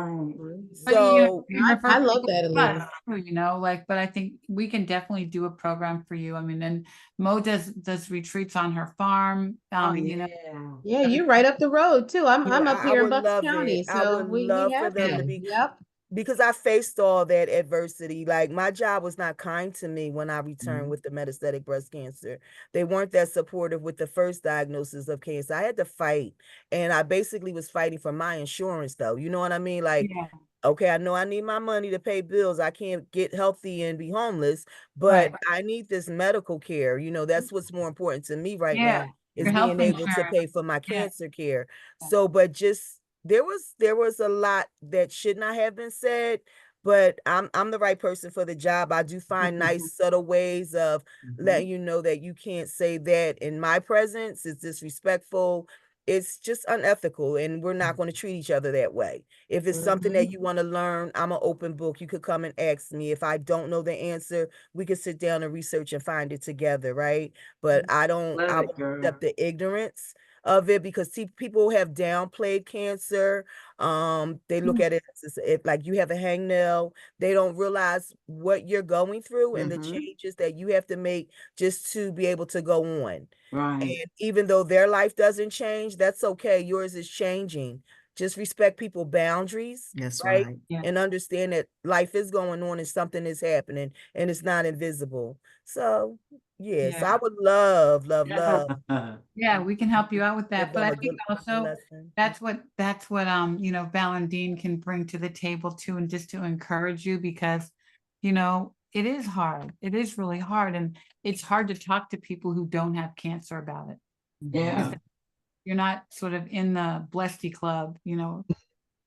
But so you refer I love people that, to Alina. us too, but I think we can definitely do a program for you. I mean, and Mo does retreats on her farm. Yeah, you're right up the road too. I'm up I here in would Bucks love County, it. I so would we love for have them to that. be, Yep. because I faced all that adversity. Like my job was not kind to me when I returned Mhm. with the metastatic breast cancer. They weren't that supportive with the first diagnosis of cancer. I had to fight, and I basically was fighting for my insurance though. You know what I mean? Like, Yeah, okay, I know I need my money to pay bills. I can't get healthy and be homeless, but right. I need this medical care. That's what's more important to me right Yeah, now, is your health being able to insurance. pay for my Yeah. cancer care. So, but just there was a lot that should not have been said, but I'm the right person for the job. I do find nice subtle ways of letting you know that you can't say that in my presence. It's disrespectful. It's just unethical, and we're not going to treat each other that way. If it's something that you want to learn, I'm an open book. You could come and ask me. If I don't know the answer, we could sit down and research and find it together, right? But I Love won't it, girl. accept the ignorance of it, because people have downplayed cancer. They look at it as if like you have a hangnail. They don't realize what you're going through and the changes that you have to make just to be able to go on. Right. And even though their life doesn't change, that's okay. Yours is changing. Just respect people's boundaries, That's right? right. Yeah. And understand that life is going on and something is happening and it's not invisible. So, yes, Yeah. I would love, love, love Yeah, we can help you out with give that. But them I a think good also lesson. that's what Val and Dean can bring to the table too, and just to encourage you, because it is hard. It is really hard. And it's hard to talk to people who don't have cancer about it. Yeah. You're not sort of in the blessedy club, Or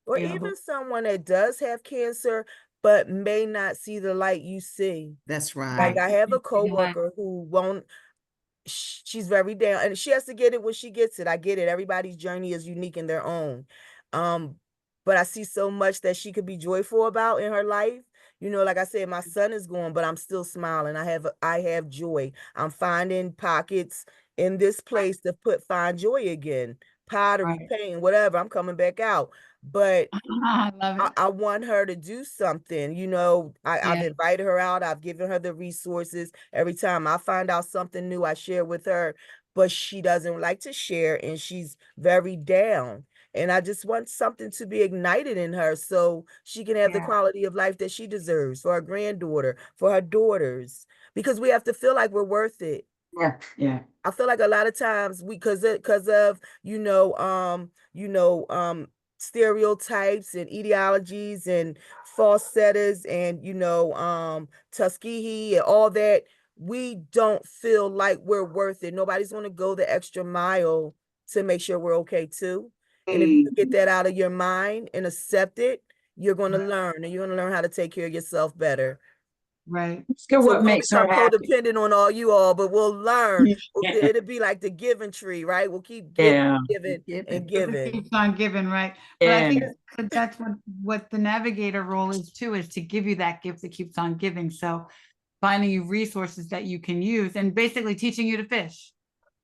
but even someone that does have cancer, but may not see the light you see. That's Like right. I have a Like, coworker who won't, she's very down, and she has to get it when she gets it. I get it. Everybody's journey is unique in their own. Um, but I see so much that she could be joyful about in her life. Like I said, my son is gone, but I'm still smiling. I have joy. I'm finding pockets in this place to find joy again. Pottery, right. painting, whatever. I'm coming back out. But I love it. I want her to do something. I've Yeah. invited her out. I've given her the resources. Every time I find out something new, I share with her, but she doesn't like to share and she's very down. And I just want something to be ignited in her so she can have the Yeah. quality of life that she deserves for her granddaughter, for her daughters, because we have to feel like we're worth it. Yeah. Yeah. I feel like a lot of times because of stereotypes and ideologies and falsettas and Tuskegee and all that, we don't feel like we're worth it. Nobody's going to go the extra mile to make sure we're okay too. And if you can get that out of your mind and accept it, you're going to learn, and you're going to learn how to take care of yourself better. Right. Ask her So what we'll makes her become happy. codependent on all you all, but we'll learn. Yeah. It'll be like the giving tree, right? We'll keep giving, Yeah. giving, and It giving. keeps on giving, right? But I think Yeah. that that's what the navigator role is too, is to give you that gift that keeps on giving. So finding you resources that you can use and basically teaching you to fish,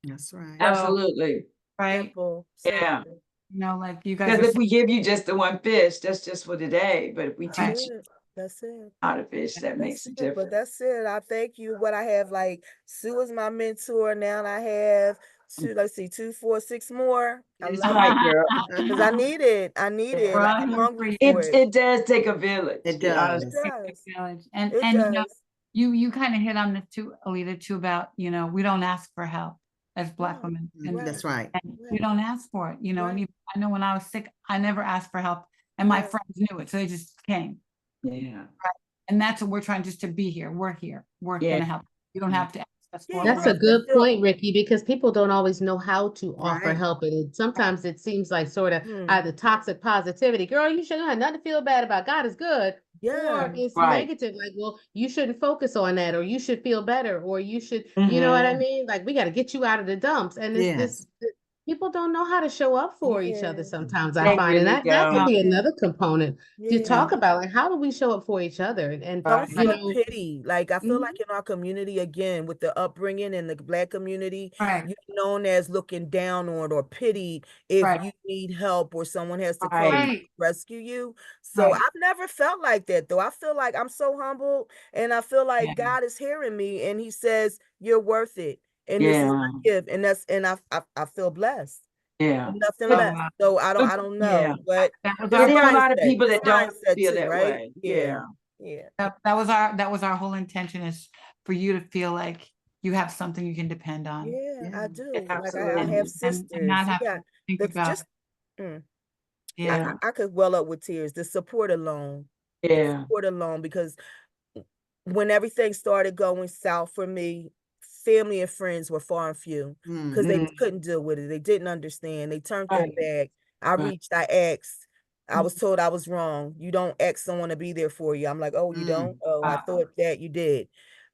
That's right. Absolutely. right? Simple, Yeah. simple. You know, like you guys Because are if we give you just the one fish, that's just for today. But if we Right. teach you That's it. how to fish, that makes a But difference. that's it. I thank you. What I have, like, Sue is my mentor. Now I have two, let's see, 2, 4, 6 more. I Yes, love All right, girl. because I need it. I need it. We're Like, all I'm here for hungry you. for It it. it does take a village. It to honest- does. It does. village. It And you know, does. you kind of hit on this too, Alita, too, about, you know, we don't ask for help as Black Right. women. And, That's right. and we don't ask for it, you know, and Right. even, I know when I was sick, I never asked for help and my Right. friends knew it. So they just came. Yeah. And that's what we're trying, just to be here. We're here. We're Yeah. gonna help. You don't have to ask us for Yeah, That's it. a right. good Still- point, Ricky, because people don't always know how to offer Right. help. And sometimes it seems like sort of Hmm. either toxic positivity. Girl, you shouldn't have nothing to feel bad about. God is good. Yeah. Or it's Right. negative, like, well, you shouldn't focus on that, or you should feel better, or you should, you know what I Mhm. mean? Like, we got to get you out of the dumps. And it's Yes. people don't know how to show up for each Yeah. other sometimes, I They find. And really that could don't. be another component to Yeah. talk about, like, how do we show up for each other? And Don't Right. you feel know, pity. Like, I feel Mhm. like in our community, again, with the upbringing in the Black community, Right. you're known as looking down on or pitied if Right. you need help or someone has to come Right. Right. rescue you. So Right. I've never felt like that, though. I feel like I'm so humble, and I feel like Yeah. God is hearing me, and He says, "You're worth it," and this is my Yeah. gift, and I feel blessed. Yeah. Nothing So, less. So I But- don't yeah. know, but That was it's our But there are a lot of mindset. people It's that don't mindset feel too, that right? way. Yeah. that was our whole intention, is for you to feel like you have something you can depend on. Yeah, I Yeah. do. Like I Absolutely. have And sisters. not You have got to think the about just it. Yeah. I could well up with tears. The support alone. Yeah. Support alone, because when everything started going south for me, family and friends were far and few because they Mhm. couldn't deal with it. They didn't understand. They turned their Right. back. I Right. asked. I was told I was wrong. You don't ask someone to be there for you. I'm like, oh, you don't? Oh, I Wow. thought that you did.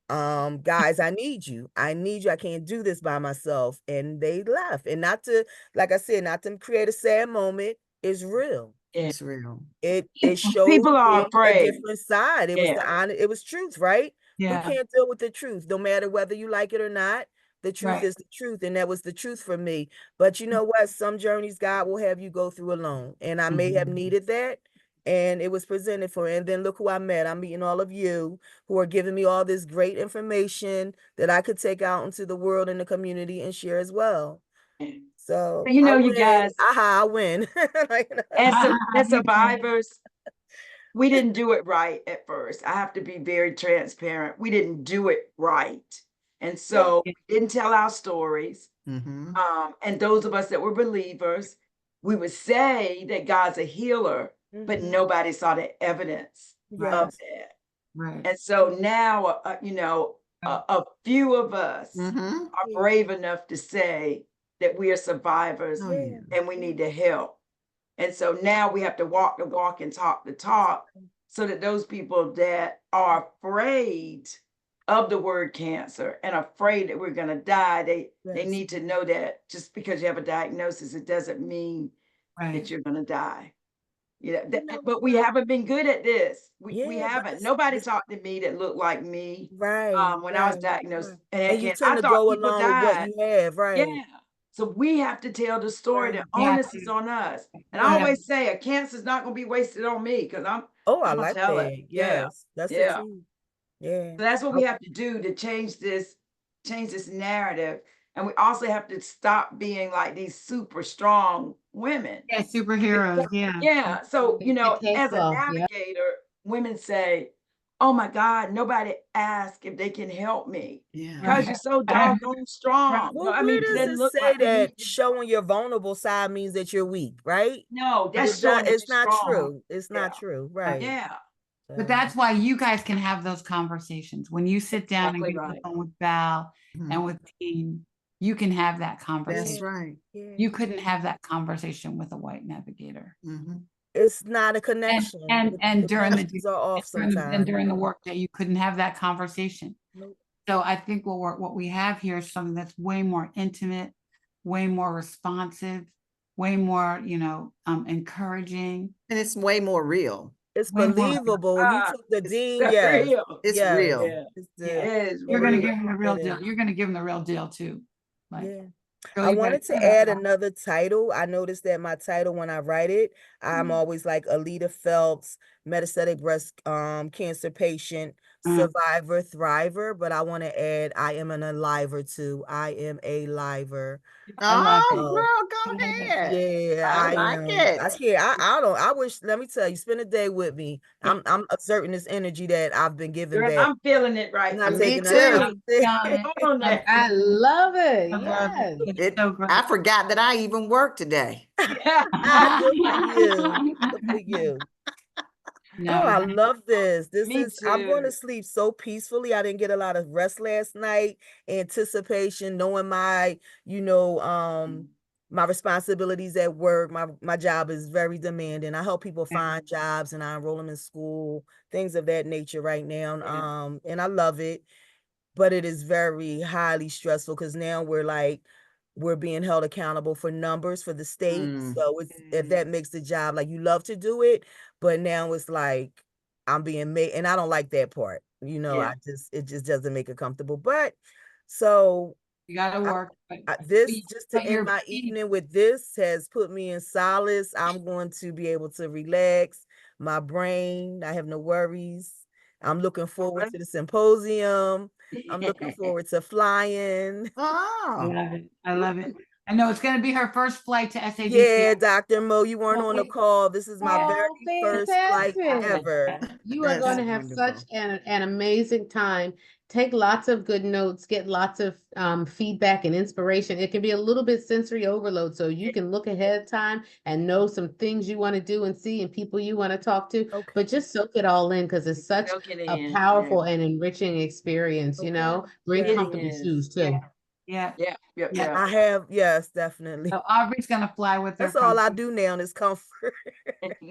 Guys, I need you. I need you. I can't do this by myself. And they left. And not to, like I said, not to create a sad moment. It's real. It's real. It showed People are me a afraid. different side. It was the honest, it was truth, right? We Yeah. can't deal with the truth, no matter whether you like it or not. The truth Right. is the truth, and that was the truth for me. But you know what? Some journeys God will have you go through alone, and I may have Mhm. needed that, and it was presented for me. And then look who I met. I'm meeting all of you who are giving me all this great information that I could take out into the world and the community and share as well. So You know, I you win. guys, I win. Like, as survivors, we didn't do it right at first. I have to be very transparent. We didn't do it right. And so we didn't tell our stories. Mm-hmm. And those of us that were believers, we would say that God's a healer, but Mhm. nobody saw the evidence of Yes. that. Right. And so now, you know, a few of us Mm-hmm. are brave enough to say that we are survivors Oh, yeah. and we need to help. And so now we have to walk the walk and talk the talk, so that those people that are afraid of the word cancer and afraid that we're going to die, they Yes. need to know that just because you have a diagnosis, it doesn't mean Right. that you're going to die. You know, You know but we haven't been good at this. We Yeah, but haven't. this- Nobody this- talked to me that looked like me Right. when I was right, diagnosed. right. And And you again, tend I to thought go people along with what died. you have, right? Yeah. So we have to tell the story. Right. The Yeah. onus is on us. And I Yeah. always say a cancer's not going to be wasted on me because Oh, I I'm gonna like tell that. it. Yeah. Yes. That's Yeah. the truth. Yeah. So that's what we have to do to change this narrative. And we also have to stop being like these super strong women. Yeah, superheroes. Yeah. Yeah. So, you know, case as a law, yeah. navigator, women say, oh my God, nobody asked if they can help me. Yeah. Because you're so doggone strong. Well, No, I where mean, does doesn't it look say like we need that to- showing your vulnerable side means that you're weak, right? No, that's It's not, showing that it's you're not strong. true. It's not Yeah. true. Right. Yeah. But that's why you guys can have those conversations when you sit down Exactly and get on right. the phone with Val Mhm. and with Dean. you can have that That's conversation. right. Yeah. You couldn't have that conversation with a white navigator. Mhm. It's not a connection. And The during the connections are off and sometimes. during the workday, you couldn't have that conversation. Nope. So I think what we have here is something that's way more intimate, way more responsive, way more, encouraging. And it's way more real. It's Way more- believable. You Ah, took the it's dean, so yes. real. It's yes, real. Yeah. it's Yeah. the- It is You're gonna real. give them the real It deal. is. You're gonna give them the real deal too. Like, Yeah. girl, I you better wanted to do add that. another title. I noticed that my title, when I write it, I'm always like Alita Phelps, metastatic breast cancer patient, survivor, thriver, but I want to add I am an aliver too. I am a liver. I love Oh, it. girl, I go love it. ahead. Yeah, I like it. I hear. I don't. I wish. Let me tell you. Spend a day with me. I'm exerting this energy that I've been given Girl, back. I'm feeling it right. I'm not Me taking too. nothing. Done. Hold on there. I love it. I love Yes. it. It's so great. I forgot that I even worked today. Good for you. Good for you. No, Oh, I that- love this. Me I'm going to too. sleep so peacefully. I didn't get a lot of rest last night. Anticipation, knowing my responsibilities at work. My job is very demanding. I help people find jobs and I enroll them in school, things of that nature right now. Yeah. And I love it, but it is very highly stressful because now we're being held accountable for numbers for the state. Mm. So if that makes the job, like, you love to do it, but now it's like I'm being made, and I don't like that part. Yeah. It just doesn't make it comfortable. But so you gotta work. But this, just to but end you're my being- evening with this, has put me in solace. I'm going to be able to relax my brain. I have no worries. I'm looking forward to the symposium. I'm looking forward to flying. I Oh, love it. I love it. I know it's gonna be her first flight to SABC. Yeah, Dr. Mo, you weren't on the Okay. call. This is my Oh, very first flight fantastic. ever. You are That's going to have such wonderful. an amazing time. Take lots of good notes, get lots of feedback and inspiration. It can be a little bit sensory overload, so you can look ahead of time and know some things you want to do and see and people you want to talk to. Okay. But just soak it all in because it's such Soak it a in, powerful and enriching experience, Okay. Bring It comfortable is. shoes too. Yeah. Yeah, yeah, Yeah. yeah. I have, yes, definitely. So Aubrey's gonna fly with her. That's all I from- do now is comfort.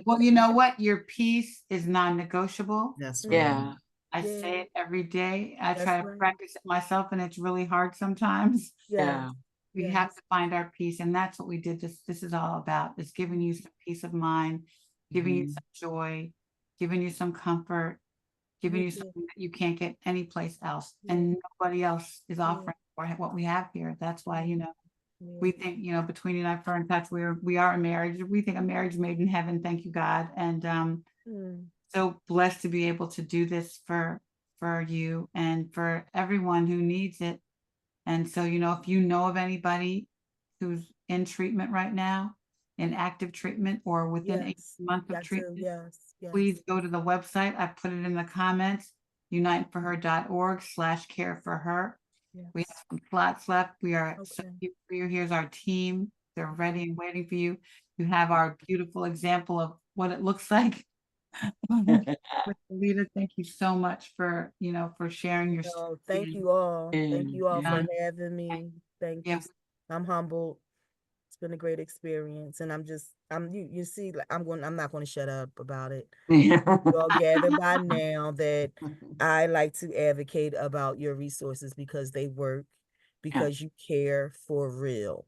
Well, you know what? Your peace is non-negotiable. That's right. Yeah. I Yeah. say it every day. I That's try to right. practice it myself, and it's really hard sometimes. Yeah. We Yes. have to find our peace, and that's what we did. This is all about. It's giving you some peace of mind, giving you Mhm. some joy, giving you some comfort, giving you Thank you. something that you can't get anyplace else, Yeah. and nobody else is offering what we have here. That's why, we think, between Unite for and Touch, we are a marriage. We think a marriage made in heaven. Thank you, God. And so blessed to be able to do this for you and for everyone who needs it. And so, if you know of anybody who's in treatment right now, in active treatment or within a Yes. month of Got to, treatment, yes. please go to the website. I put it in the comments, uniteforher.org/care for her. We have some slots left. We are so Okay. here for you. Here's our team. They're ready and waiting for you. You have our beautiful example of what it looks like. With Alita, thank you so much for sharing your No, story. thank you all. Thank And- you all for yeah. having me. Thank Yeah. you. I'm humbled. It's been a great experience. And you see, like, I'm not going to shut up about it. You all gathered by now that I like to advocate about your resources because they work, because you care for real.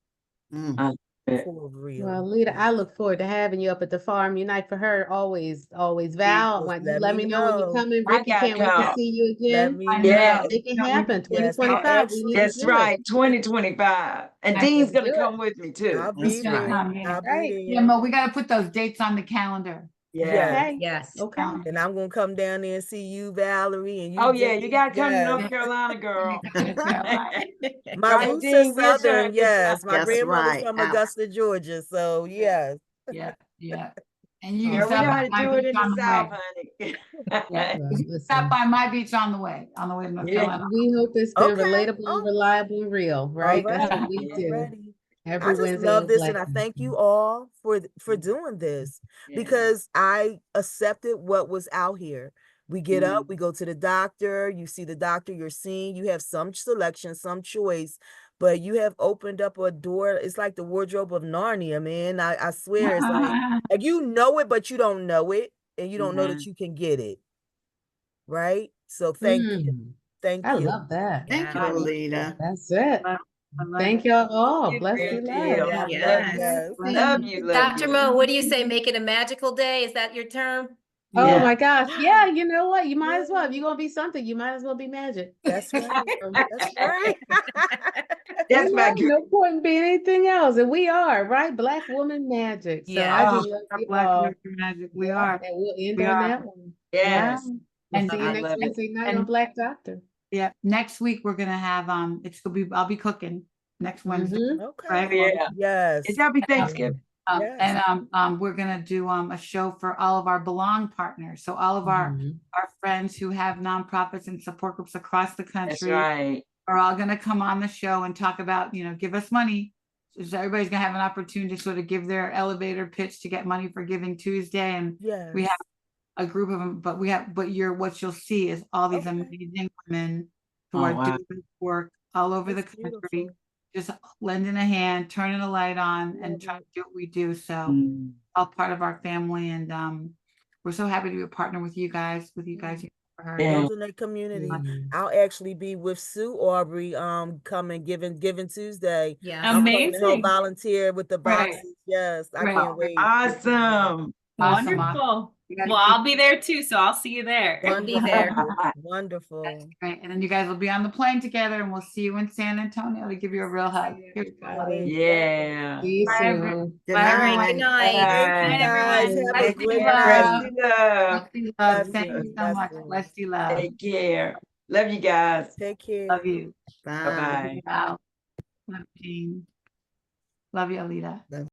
Mm. For real. Well, Lita, I look forward to having you up at the farm. Unite for Her, always. Val, Just let me know when you're coming. I Ricky, gotta can't wait to come. see you Let again. me I know. Yeah. Make it know. happen. Yes, 2025. We need to That's do right. it. 2025. And Let's Dean's gonna do it. come with me too. I'll be That's there. right. Yeah. I'll be Right. there. Yeah, Mo, we got to put those dates on the calendar. Yeah. Okay. Yes. Okay. And I'm gonna come down there and see you, Valerie, and you. Oh yeah, you Dean. gotta come to Yes. North Carolina, girl. My Right, roots Dean, are we'll show her Southern, the yes. My That's grandmother's right. from Out. Augusta, Georgia, so yes. Yeah. And you Girl, can we stop know how by to my do it beach in the on the South, way. honey. Yeah. Well, Stop listen, by my beach on the way to North Yeah. Carolina. we hope it's been Okay. relatable, Oh. reliable, and real, right? That's Alright, what we do. already. Every I just Wednesday love is this, and I blessing. thank you all for doing this because I accepted what was out here. We get up, we go to the doctor, you see the doctor you're seeing, you have some selection, some choice, but you have opened up a door. It's like the wardrobe of Narnia, man. I swear, it's like you know it, but you don't know it, and you don't know that you can get it. Right? So thank you. Mm, Thank I you. love that. Thank you, Yeah. Alita. That's it. I love Thank it. y'all all. Bless Thank you, you. love. Love Yes. you. Love you. Love Dr. you. Mo, what do you say? Make it a magical day? Is that your term? Oh Yeah. my gosh. Yeah, you know what? You might as well. If you're gonna be something, you might as well be magic. That's right. That's right. That's You my know, girl. no point in being anything else. And we are, right? Black woman magic. So I Yeah. just love Our you Black all. American Magic. We Yeah, are. and we'll end We on are. that one. Yes. Wow. And We'll see I you next love it. Wednesday night on And- Black Doctor. Yeah. Next week we're gonna have I'll be cooking next Wednesday. Mhm. Okay. Right? Yeah. Yes. It'll be Thanksgiving. Yes. And we're gonna do a show for all of our Belong partners. So all of Mhm. our friends who have nonprofits and support groups across the That's country right. are all gonna come on the show and talk about, give us money. So everybody's gonna have an opportunity to sort of give their elevator pitch to get money for Giving Tuesday. And Yes. we have a group of them, but what you'll see is all these Okay. amazing women who Oh, are wow. doing this work all over the That's country, beautiful. just lending a hand, turning a light on, and Love trying it. to do what we do. So Mm. all part of our family, and we're so happy to be a partner with you guys. For her. Yeah. Those in the community. Mhm. I'll actually be with Sue Aubrey coming Giving Tuesday. Yeah. I'm coming to help Amazing. volunteer with the Right. boxes. Yes, I Right. can't wait. Awesome. Awesome. Wonderful. You gotta Well, keep- I'll be there too, so I'll see you there. I'll be there. Wonderful. Great. And then you guys will be on the plane together, and we'll see you in San Antonio to give you a real hug. Here's Everybody. Yeah. See you Bye, everyone. soon. Good Bye, All right. night. Good night. Thank you Bye, guys. everyone. Have a Bless great you, night. love. Love. Thank Blessings, you so much. blessings. Bless you, love. Take care. Love you guys. Take care. Love you. Bye. Bye-bye. Wow. Love you, Jean. Love you, Alita.